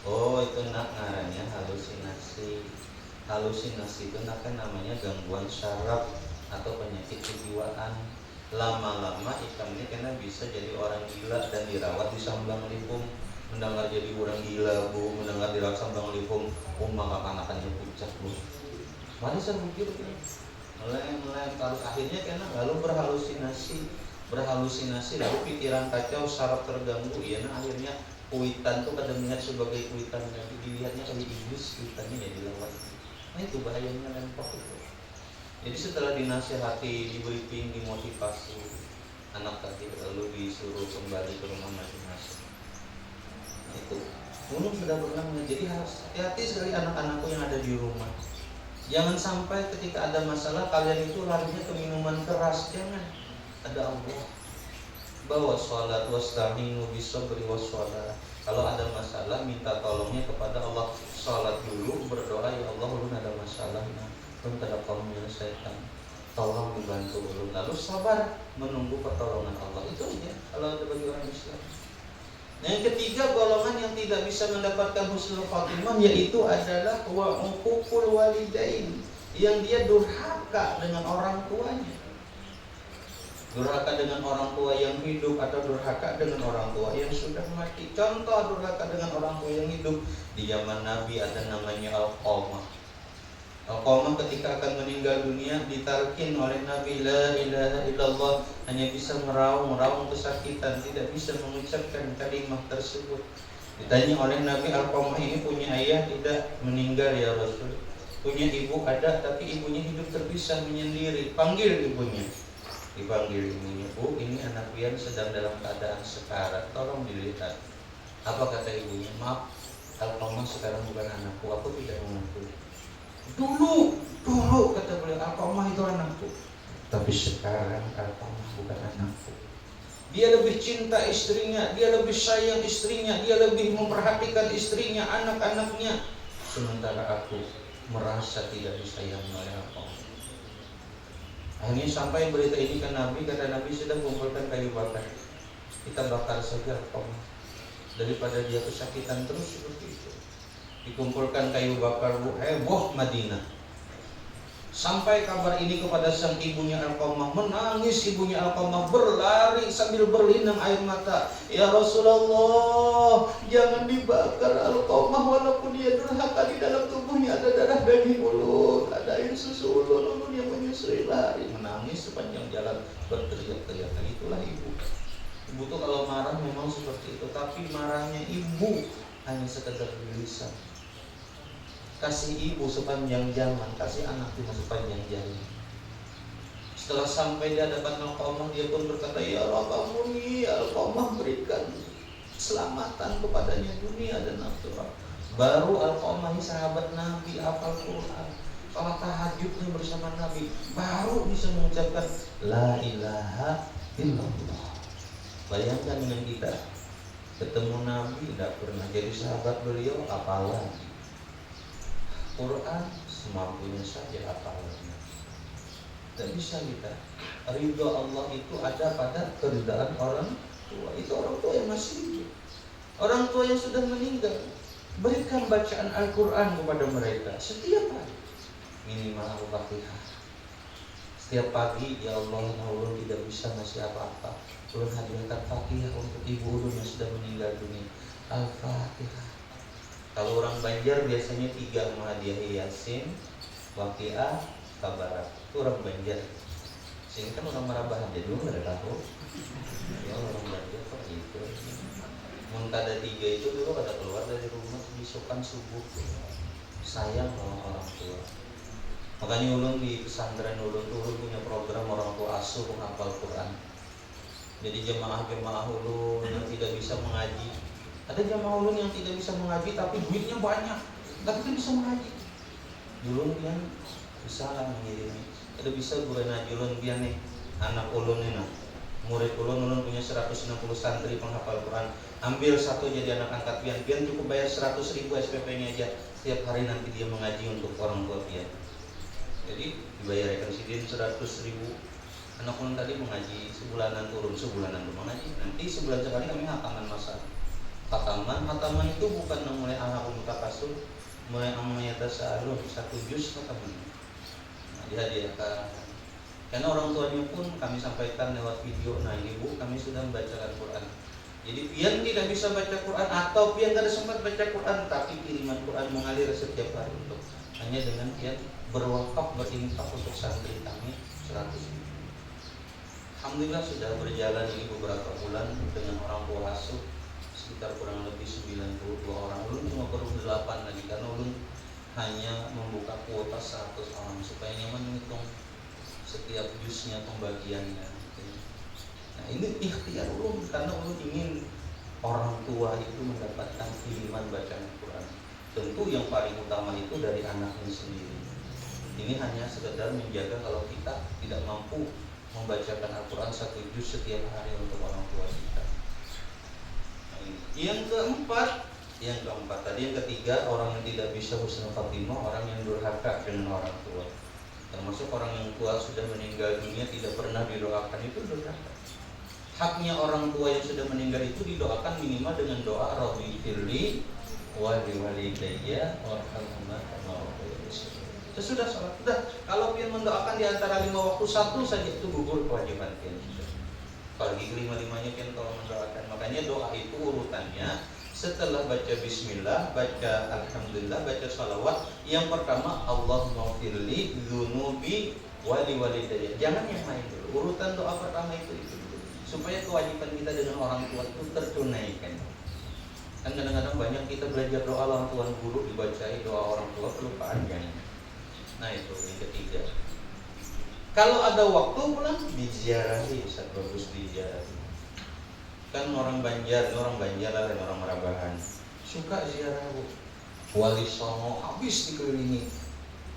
Oh itu ngarannya halusinasi. Halusinasi itu kan namanya gangguan syaraf atau penyakit kejiwaan. Lama-lama ikannya kena bisa jadi orang gila dan dirawat di Sambang Lipung. Mendengar jadi orang gila Bu, mendengar dirawat Sambang Lipung, maka anakannya puncak Bu. Mari saya mikir melem terus akhirnya kena lalu berhalusinasi lalu pikiran kacau, saraf terganggu, ya nah akhirnya Kuitan tuh kadang melihat sebagai kuitan, tapi dilihatnya kayak iblis, kuitannya ya dilawan. Nah itu bahayanya lempok itu. Jadi setelah dinasihati, di briefing, dimotivasi, anak tadi lalu disuruh kembali ke rumah masing-masing. Nah, itu Ulun sudah pernah jadi harus hati-hati sekali anak-anakku yang ada di rumah. Jangan sampai ketika ada masalah kalian itu larinya ke minuman keras. Jangan. Ada Allah. Bawa sholat, wasta'inu bisabri wassalah. Kalau ada masalah minta tolongnya kepada Allah. Sholat dulu, berdoa, ya Allah ulun ada masalah, ulun tidak kau menyelesaikan, tolong dibantu ulun. Lalu sabar menunggu pertolongan Allah. Itu aja kalau ada bagi orang Islam. Nah, yang ketiga golongan yang tidak bisa mendapatkan husnul khatimah yaitu adalah wa uququl walidain, yang dia durhaka dengan orang tuanya. Durhaka dengan orang tua yang hidup atau durhaka dengan orang tua yang sudah mati. Contoh durhaka dengan orang tua yang hidup, di zaman Nabi ada namanya Alqamah. Alqamah ketika akan meninggal dunia ditalkin oleh Nabi, la ilaha illallah, hanya bisa meraung kesakitan, tidak bisa mengucapkan kalimat tersebut. Ditanya oleh Nabi, Alqamah ini punya ayah? Tidak. Meninggal ya Rasul. Punya ibu? Ada, tapi ibunya hidup terpisah menyendiri. Panggil ibunya. Dipanggil ibunya, Bu, ini anak pian sedang dalam keadaan sekarat, tolong dilihat. Apa kata ibunya? Maaf, Alqamah sekarang bukan anakku, aku tidak mengakui. Dulu kata beliau, Alqamah itu anakku, tapi sekarang Alqamah bukan anakku. Dia lebih cinta istrinya, dia lebih sayang istrinya, dia lebih memperhatikan istrinya, anak-anaknya. Sementara aku merasa tidak disayangi oleh Alqamah. Akhirnya sampai berita ini ke Nabi, kata Nabi, sudah kumpulkan kayu bakar, kita bakar saja Alqamah daripada dia kesakitan terus seperti itu. Dikumpulkan kayu bakar, heboh Madinah. Sampai kabar ini kepada sang ibunya Alqamah, menangis ibunya Alqamah, berlari sambil berlinang air mata, ya Rasulullah, jangan dibakar Alqamah, walaupun dia durhaka, di dalam tubuhnya ada darah daging ulun, ada air susu ulun yang menyusui. Lari menangis sepanjang jalan, berteriak-teriak. Itulah ibu. Ibu tuh kalau marah memang seperti itu, tapi marahnya ibu hanya sekedar lisan. Kasih ibu sepanjang zaman, kasih anak juga sepanjang zaman. Setelah sampai di hadapan Alqamah, dia pun berkata, ya Rabbani, Alqamah berikan keselamatan kepadanya dunia dan akhirat. Baru Alqamah ini sahabat Nabi, hafal Quran, sholat tahajudnya bersama Nabi, baru bisa mengucapkan la ilaha illallah. Bayangkan dengan kita ketemu Nabi, tidak pernah jadi sahabat beliau, apalagi Quran semampunya saja apalagi. Tidak bisa kita. Ridho Allah itu ada pada keridhaan orang tua. Itu orang tua yang masih hidup, orang tua yang sudah meninggal. Berikan bacaan Al-Quran kepada mereka setiap hari, minimal Al-Fatihah. Setiap pagi, ya Allah, ulun tidak bisa ngasih apa-apa, ulun hadiahkan Fatihah untuk ibu ulun yang sudah meninggal dunia. Al-Fatihah. Kalau orang Banjar biasanya 3 menghadiahi Yasin, Waqiah, Tabarak. Itu orang Banjar. Sini kan orang Marabahan, jadi dulu nggak tahu. Ya orang Banjar kok gitu. Muntada 3 itu dulu pada keluar dari rumah besokan subuh, sayang sama orang tua. Makanya ulun di pesantren ulun punya program orang tua asuh penghafal Quran. Jadi jemaah ulun yang tidak bisa mengaji, ada jemaah ulun yang tidak bisa mengaji tapi duitnya banyak, tapi dia bisa mengaji. Ulun pian bisa lah mengirimi. Ada bisa guru ngaji ulun pian nih, anak ulun nih nah. Murid ulun punya 160 santri penghafal Quran. Ambil satu jadi anak angkat pian. Pian cukup bayar 100.000 SPP-nya aja. Setiap hari nanti dia mengaji untuk orang tua pian. Jadi dibayar residin 100.000. Anak ulun tadi mengaji sebulanan turun, sebulanan mengaji. Nanti sebulan sekali kami hataman masa. Hataman itu bukan mulai anak mutakasur, mulai amayat sa'alun 1 juz hataman. Nah, dihadiahkan. Karena orang tuanya pun kami sampaikan lewat video, nah ini Bu, kami sudah membacakan Quran. Jadi pian tidak bisa baca Quran atau pian tidak sempat baca Quran, tapi kiriman Quran mengalir setiap hari untuk hanya dengan pian berwakaf, berinfak untuk santri kami 100.000. Alhamdulillah sudah berjalan ini beberapa bulan dengan orang tua asuh. sekitar kurang lebih 92 orang. Ulun cuma perlu 8 lagi karena ulun hanya membuka kuota 100 orang supaya nyaman menghitung setiap jusnya pembagiannya. Nah ini ikhtiar ulun karena ulun ingin orang tua itu mendapatkan kiriman bacaan Al-Quran. Tentu yang paling utama itu dari anaknya sendiri. Ini hanya sekedar menjaga kalau kita tidak mampu membacakan Al-Quran 1 juz setiap hari untuk orang tua kita. Yang keempat tadi, yang ketiga, orang yang tidak bisa husnul khatimah, orang yang durhaka dengan orang tua. Termasuk orang yang tua sudah meninggal dunia tidak pernah didoakan, itu durhaka. Haknya orang tua yang sudah meninggal itu didoakan minimal dengan doa Rabbi firli wa liwalidayya warhamhuma kama rabbayani shaghira. Sesudah sholat, sudah. Kalau pian mendoakan di antara 5 waktu, 1 saja itu gugur kewajiban pian. Apalagi kelima-limanya pian kalau mendoakan. Makanya doa itu urutannya setelah baca bismillah, baca alhamdulillah, baca salawat, yang pertama Allahumma firli dzunubi wa liwalidayya. Jangan yang lain dulu. Urutan doa pertama itu dulu. Supaya kewajiban kita dengan orang tua itu tertunaikan. Kan kadang-kadang banyak kita belajar doa orang tua guru, dibacai doa orang tua kelupaan kan. Nah itu yang ketiga. Kalau ada waktu pulang diziarahi, sangat bagus diziarahi. Kan orang Banjar lah dan orang Marabahan suka ziarah Wali Songo habis dikelilingi,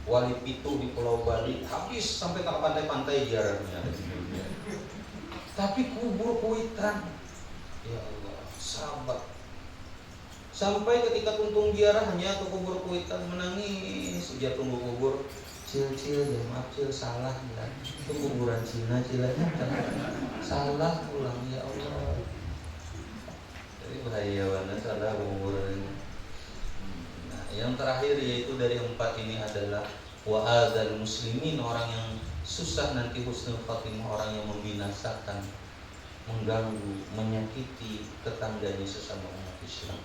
Wali Pitu di Pulau Bali habis sampai ke pantai-pantai ziarahnya. Tapi kubur Kuitan, ya Allah, sahabat. Sampai ketika tuntung ziarah hanya ke kubur Kuitan menangis, dia tunggu kubur. Cil ya maaf cil, salah ya. Itu kuburan Cina cilanya salah pulang, ya Allah. Jadi bahaya banget salah kuburan. Nah, yang terakhir yaitu dari 4 ini adalah wa'adzal muslimin, orang yang susah nanti husnul khatimah, orang yang membinasakan, mengganggu, menyakiti tetangganya sesama umat Islam.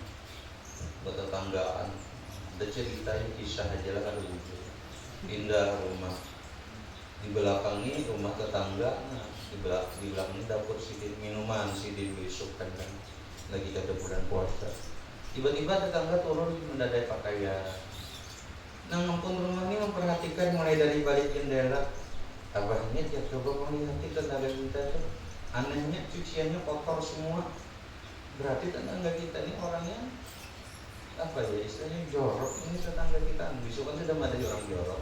Bertetanggaan, ada ceritanya kisah aja lah, ada wujud pindah rumah, di belakang ini rumah tetangga, nah, di belakang ini dapur sidin, minuman sidin besok kan lagi ada bulan puasa. Tiba-tiba tetangga turun mendadak pakaian. Nah, ngampun rumah ini memperhatikan mulai dari balik jendela. Abahnya dia coba melihat tetangga kita tuh, anehnya cuciannya kotor semua. Berarti tetangga kita ini orangnya apa ya, istilahnya jorok. Ini tetangga kita, besok kan sudah ada orang jorok.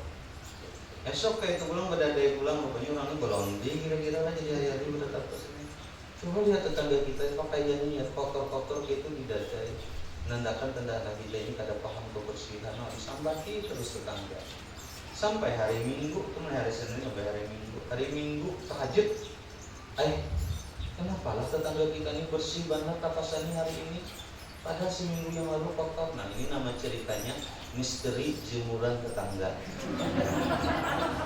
Esok kayak itu pulang, badai pulang, pokoknya orangnya belondi kira-kira lah, jadi hari-hari bertetap kesini. Coba lihat tetangga kita pakaiannya kotor-kotor gitu didadai, menandakan tanda kita ini kada paham kebersihan. Disambati terus tetangga sampai hari Minggu, itu mulai hari Senin sampai hari Minggu. Hari Minggu tahajud, kenapa lah tetangga kita ini bersih banget tapasannya hari ini, padahal seminggu yang lalu kotor. Nah ini nama ceritanya misteri jemuran tetangga.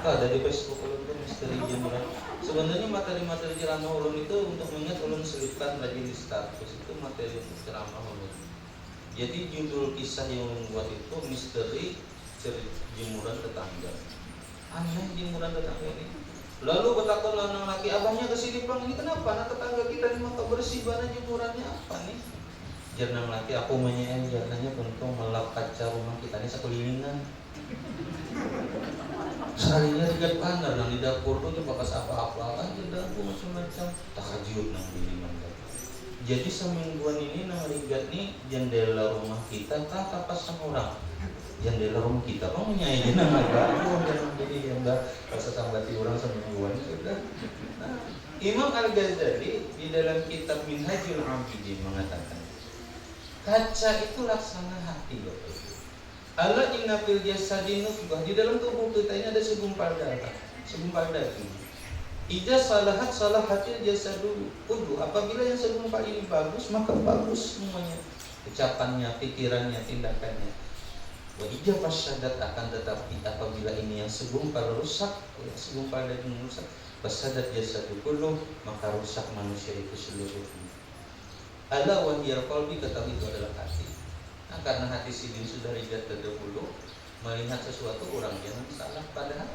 Ada di Facebook ulun itu misteri jemuran. Sebenarnya materi-materi ceramah ulun itu untuk mengingat ulun selipkan lagi di status itu materi ceramah ulun. Jadi judul kisah yang ulun buat itu misteri jemuran tetangga. Aneh jemuran tetangga ini. Lalu bertakon lanang laki, abahnya kesini bang, ini kenapa? Nah tetangga kita ini maka bersih banget jemurannya apa nih? Jernang laki aku menyain jernanya untung melap kaca rumah kita ini sekelilingan. Seharinya tiga panar nang di dapur tuh bekas apa-apa aja dapur macam-macam. Tahajud nang di mana. Jadi semingguan ini nang rigat nih jendela rumah kita tak tapas sama orang. Jendela rumah kita bang menyain nang apa? Jangan jadi yang enggak rasa sambati orang semingguan sudah. Nah, Imam Al-Ghazali di dalam kitab Minhajul Abidin mengatakan kaca itu laksana hati loh. Allah inna fil jasadi nutfah, di dalam tubuh kita ini ada segumpal darah, segumpal daging. Ija salahat salahatil jasadu kullu. Apabila yang segumpal ini bagus, maka bagus semuanya. Ucapannya, pikirannya, tindakannya. Wa ija fasyadat, akan tetapi apabila ini yang segumpal rusak, segumpal daging rusak, fasyadat jasadu kullu, maka rusak manusia itu seluruhnya. Ala wahiyal qalbi, ketahui itu adalah hati. Nah, karena hati sidin sudah rigat terdahulu melihat sesuatu, orang jangan salah, padahal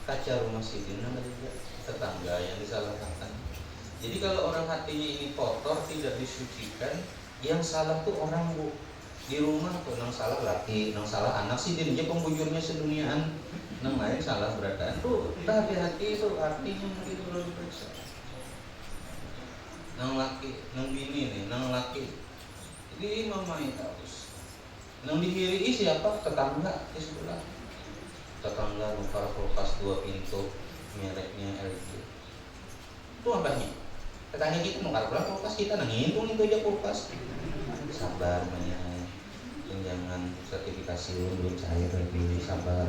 kaca rumah sidin namanya tetangga yang disalahkan. Jadi kalau orang hatinya ini kotor, tidak disucikan, Yang salah tuh orang Bu. Di rumah tuh nang salah laki, nang salah anak sih dia pembujurnya seduniaan. Nang lain salah berataan tuh kita hati-hati tuh artinya gitu perlu diperiksa. Nang laki, nang bini nih, nang laki. Jadi mamai terus. Nang dihiri siapa? Tetangga di sebelah. Tetangga nukar kulkas 2 pintu, mereknya LG. Itu abahnya. Tetangga kita nukar kulkas kita nang ngitung itu aja kulkas. Sabar banyak. Jangan sertifikasi belum cair lagi, sabar.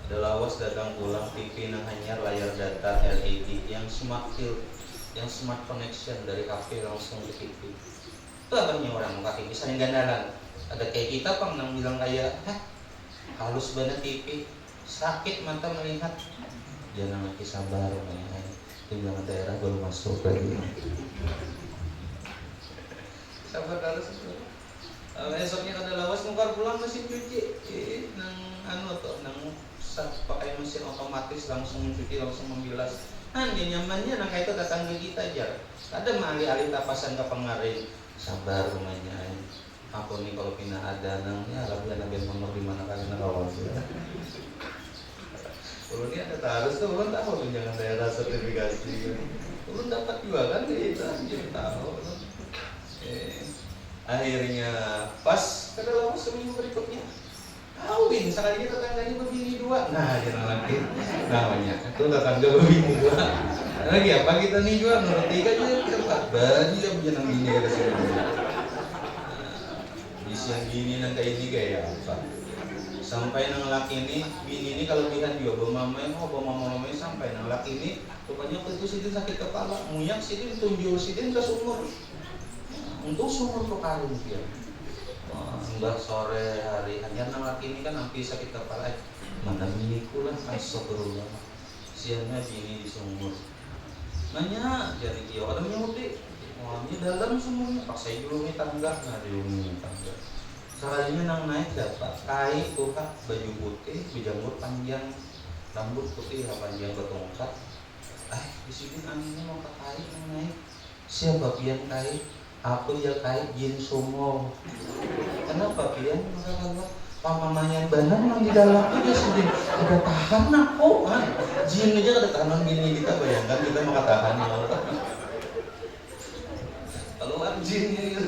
Ada lawas datang pulang TV nang hanyar layar data LED yang smart field, yang smart connection dari HP langsung ke TV. Itu abangnya orang muka TV sering gandalan. Ada kayak kita pang nang bilang kayak, halus banget TV, sakit mata melihat. Jangan lagi sabar banyak. Tunjangan daerah baru masuk lagi. Sabar harus. Esoknya ada lawas nukar pulang mesin cuci, nang nang pakai mesin otomatis langsung mencuci langsung membilas. Dia nyamannya nang kayak itu tetangga kita aja. Ada mah alih-alih tapasan ke pengaring. Sabar rumahnya. Aku nih kalau pindah ada nangnya alhamdulillah nabi nomor di mana kali nang lawas. Ulun ini ada tarus tuh ulun tahu tunjangan daerah sertifikasi. Ulun dapat juga kan kita tahu. Akhirnya pas kada lama seminggu berikutnya kawin sekali kita tetangganya berbini 2. Nah jangan lagi namanya itu tetangga berbini 2 lagi apa kita nih juga menurut tiga juga tempat baju yang jangan gini kada sih bisa gini nang kayak ini kayak apa sampai nang laki ini bini ini kalau lihat juga bawa mama sampai nang laki ini rupanya waktu itu sidin sakit kepala munyak sidin tunjul sidin ke sumur. Untuk sumur perkara dia. Mbak sore hari hanya nang laki ini kan hampir sakit kepala. Mana biniku lah astagfirullah. Siangnya bini di sumur. Nanya jadi dia ada menyuti. Wahnya dalam sumurnya pas saya dulu tangga nggak diumi tangga. Sekalinya nang naik dapat kain tuh kak baju putih, bijambut panjang, rambut putih panjang bertongkat. Di sini anginnya mau ke kain nang naik. Siapa pian kain? Aku ya kayak jin sumo. Kenapa pian? Maka pamamanya benar nang di dalam aja sudah ada tahan aku kan. Jin aja ada tahanan bini kita bayangkan kita mau tahan kalau kan jinnya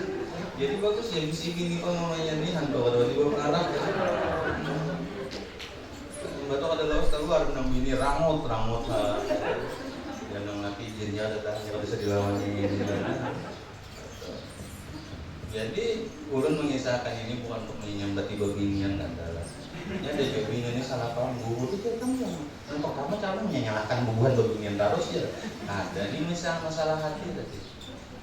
jadi bagus ya bisi bini pamamanya nih hantu ada di bawah arah. Betul ada lawas keluar nang bini rangut lah. Dan nang laki jinnya ada tahan yang bisa dilawan ini. Jadi ulun mengisahkan ini bukan untuk menyambati babinian kan dalam. Ini ada babinian ini salah paham bubu itu kan yang pertama cara menyalahkan bubuhan babinian terus ya. Ada ini masalah hati tadi.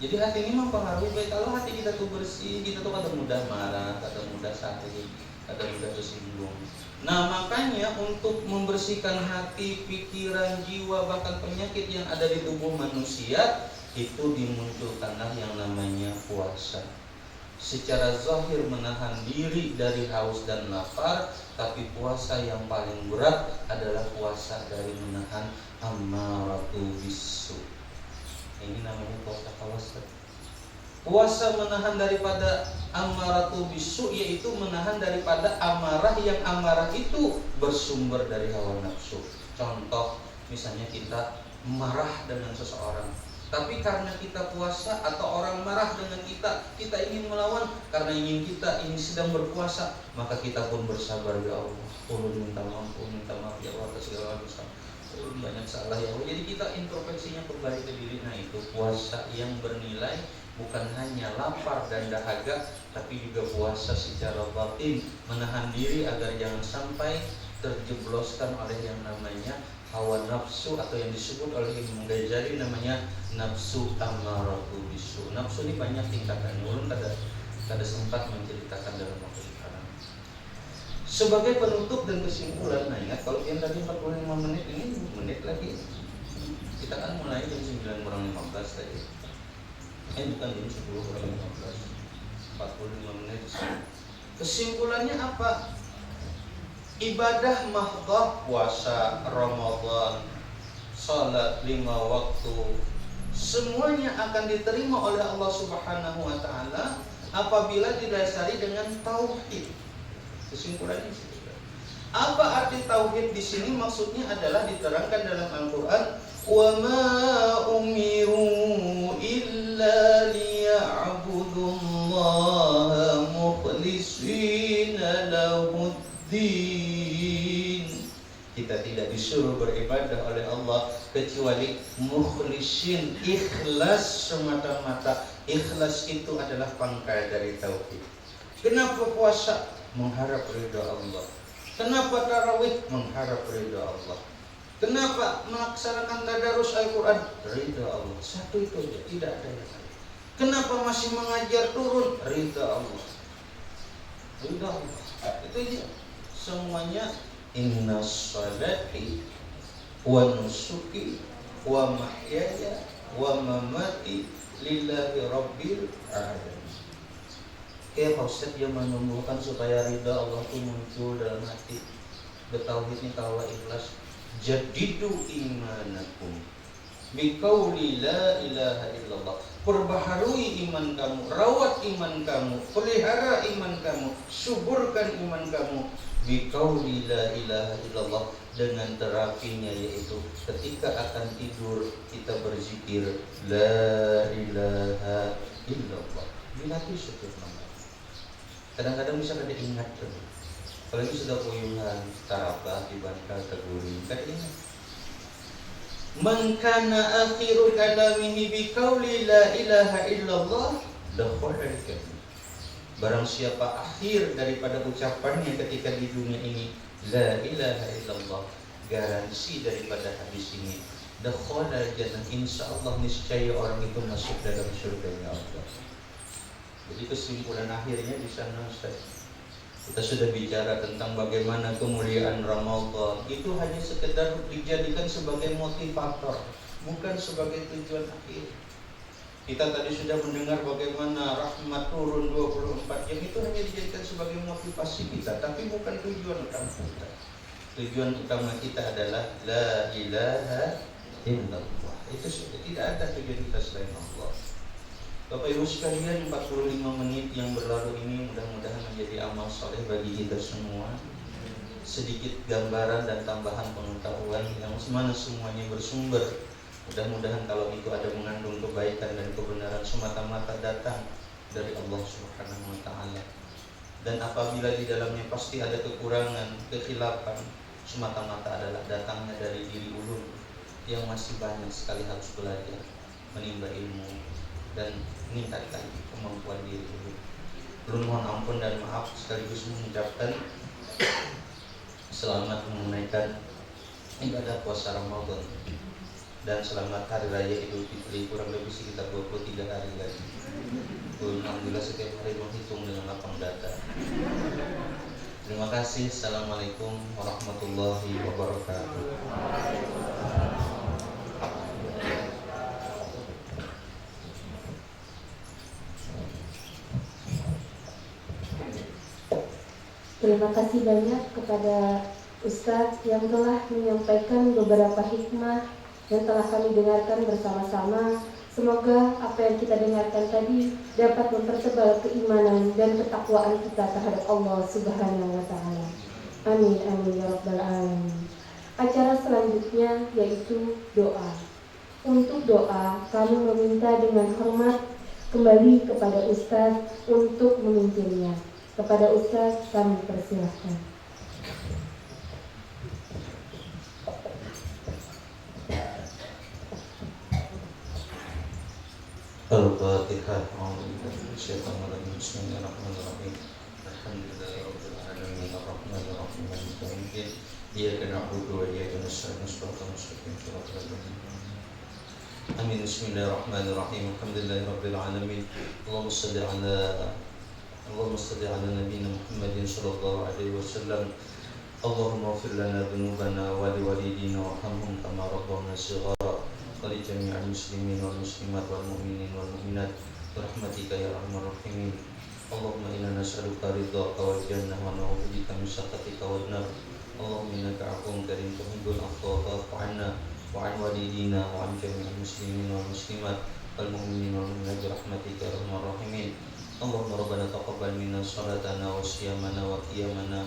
Jadi hati ini mempengaruhi baik kalau hati kita tuh bersih, kita tuh kadang mudah marah, kadang mudah sakit, kadang mudah tersinggung. Nah makanya untuk membersihkan hati, pikiran, jiwa bahkan penyakit yang ada di tubuh manusia itu dimunculkanlah yang namanya puasa. Secara zahir menahan diri dari haus dan lapar, tapi puasa yang paling berat adalah puasa dari menahan amaratu bisu. Ini namanya puasa kawasa. Puasa menahan daripada amaratu bisu yaitu menahan daripada amarah yang amarah itu bersumber dari hawa nafsu. Contoh misalnya kita marah dengan seseorang. Tapi karena kita puasa atau orang marah dengan kita ingin melawan karena kita ini sedang berpuasa, maka kita pun bersabar ya Allah. Ulun minta maaf ya Allah atas segala dosa. Ulun banyak salah ya Allah. Jadi kita introspeksinya kembali ke diri. Nah itu puasa yang bernilai bukan hanya lapar dan dahaga, tapi juga puasa secara batin, menahan diri agar jangan sampai terjebloskan oleh yang namanya hawa nafsu atau yang disebut oleh Ibnu Ghazali namanya nafsu amaratu bisu. Nafsu ini banyak tingkatannya. Ulun kada sempat menceritakan dalam waktu sekarang. Sebagai penutup dan kesimpulan, nah ingat kalau yang tadi 45 menit ini menit lagi. Kita kan mulai jam 9:15 tadi. Bukan jam 10:15. 45 menit. Kesimpulannya apa? Ibadah mahdhah puasa Ramadan, salat 5 waktu, semuanya akan diterima oleh Allah Subhanahu wa taala apabila didasari dengan tauhid. Kesimpulannya apa arti tauhid di sini? Maksudnya adalah diterangkan dalam Al-Qur'an, "Wa ma umiru illa liya'budullaha mukhlishina lahuddin." Kita tidak disuruh beribadah oleh Allah kecuali mukhlishin, ikhlas semata-mata. Ikhlas itu adalah pangkal dari tauhid. Kenapa puasa? Mengharap ridha Allah. Kenapa tarawih? Mengharap ridha Allah. Kenapa melaksanakan tadarus Al-Quran? Ridha Allah. Satu itu aja, tidak ada yang lain. Kenapa masih mengajar turun? Ridha Allah. Ridha Allah. Itu aja. Semuanya inna salati wa nusuki wa mahyaya wa mamati lillahi rabbil alamin. Pak Ustaz yang menumbuhkan supaya ridha Allah itu muncul dalam hati. Bertauhidnya kalau ikhlas. Jadidu imanakum biqauli la ilaha illallah. Perbaharui iman kamu, rawat iman kamu, pelihara iman kamu, suburkan iman kamu biqauli la ilaha illallah, dengan terapinya, yaitu ketika akan tidur kita berzikir la ilaha illallah. Dilatih setiap malam. Kadang-kadang bisa kada ingat tuh. Apalagi sudah puyuhan, tarabah, dibantah, teguri, kada ingat. Man kana akhiru kalamihi biqauli la ilaha illallah dakhala al-jannah. Barang siapa akhir daripada ucapannya ketika di dunia ini la ilaha illallah, garansi daripada hadis ini, dakhala al-jannah, insyaallah niscaya orang itu masuk dalam surga Allah. Jadi kesimpulan akhirnya di sana, Ustaz, kita sudah bicara tentang bagaimana kemuliaan Ramadan itu hanya sekedar dijadikan sebagai motivator, bukan sebagai tujuan akhir. Kita tadi sudah mendengar bagaimana rahmat turun 24 jam, itu hanya dijadikan sebagai motivasi kita, tapi bukan tujuan utama kita. Tujuan utama kita adalah la ilaha illallah. Itu sudah, tidak ada tujuan kita selain Allah. Bapak Ibu sekalian, 45 menit yang berlalu ini mudah-mudahan menjadi amal soleh bagi kita semua. Sedikit gambaran dan tambahan pengetahuan yang mana semuanya bersumber. Mudah-mudahan kalau itu ada mengandung kebaikan dan kebenaran, semata-mata datang dari Allah Subhanahu wa taala. Dan apabila di dalamnya pasti ada kekurangan, kekhilafan, semata-mata adalah datangnya dari diri ulun yang masih banyak sekali harus belajar, menimba ilmu dan meningkatkan kemampuan diri ulun. Ulun mohon ampun dan maaf sekaligus mengucapkan selamat menunaikan ibadah puasa Ramadan dan selamat hari raya Idul Fitri, kurang lebih sekitar 23 hari lagi. Alhamdulillah setiap hari menghitung dengan lapang data. Terima kasih. Assalamualaikum warahmatullahi wabarakatuh. Terima kasih banyak kepada Ustadz yang telah menyampaikan beberapa hikmah yang telah kami dengarkan bersama-sama. Semoga apa yang kita dengarkan tadi dapat mempertebal keimanan dan ketakwaan kita terhadap Allah Subhanahu wa taala. Amin amin ya rabbal alamin. Acara selanjutnya yaitu doa. Untuk doa kami meminta dengan hormat kembali kepada Ustadz untuk memimpinnya. Kepada Ustadz kami persilahkan. Al-Fatihah. Bismillahirrahmanirrahim. Alhamdulillahirabbil alamin arrahmanir rahim maliki yaumiddin. Iyyaka na'budu wa iyyaka nasta'in ihdinas siratal mustaqim. Amin. Bismillahirrahmanirrahim. Alhamdulillahirabbil alamin. Allahumma salli ala nabiyyina Muhammadin sallallahu alaihi wasallam. Allahumma ighfir lana dhunubana wa liwalidina warhamhum kama rabbawna shighara. Qali jami'al muslimin wal muslimat wal mu'minin wal mu'minat birahmatika ya arhamar rahimin. Allahumma inna nas'aluka ridhaka wal jannah wa na'udzubika min sakhatika wan nar. Allahumma innaka 'afuwwun karim tuhibbul 'afwa fa'fu 'anna. وعن والدينا وعن جميع المسلمين والمسلمات والمؤمنين والمؤمنات برحمتك يا أرحم الراحمين. اللهم ربنا تقبل منا صلاتنا وصيامنا وقيامنا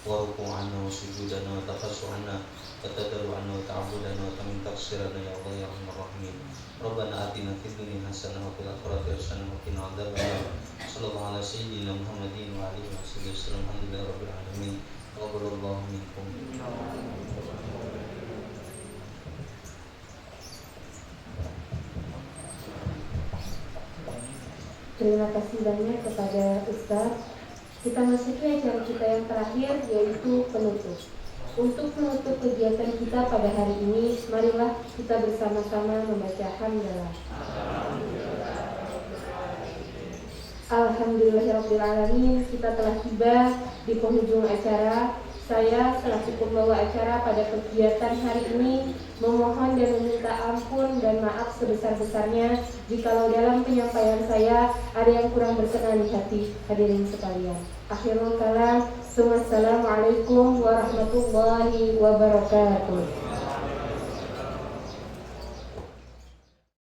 وركوعنا وسجودنا وتخشعنا وتضرعنا وتعبدنا وتمن تقصيرنا يا الله يا أرحم الراحمين. ربنا آتنا في الدنيا حسنة وفي الآخرة حسنة وقنا عذاب النار. صلى الله على سيدنا محمد وعلى آله وصحبه وسلم. الحمد لله رب العالمين. تقبل الله منكم. Terima kasih banyak kepada Ustadz. Kita masuki acara kita yang terakhir, yaitu penutup. Untuk menutup kegiatan kita pada hari ini, marilah kita bersama-sama membaca hamdalah. Alhamdulillahirrahmanirrahim. Kita telah tiba di penghujung acara. Saya selaku pembawa acara pada kegiatan hari ini memohon dan meminta ampun dan maaf sebesar-besarnya jikalau dalam penyampaian saya ada yang kurang berkenan di hati hadirin sekalian. Akhirul kalam, wassalamualaikum warahmatullahi wabarakatuh.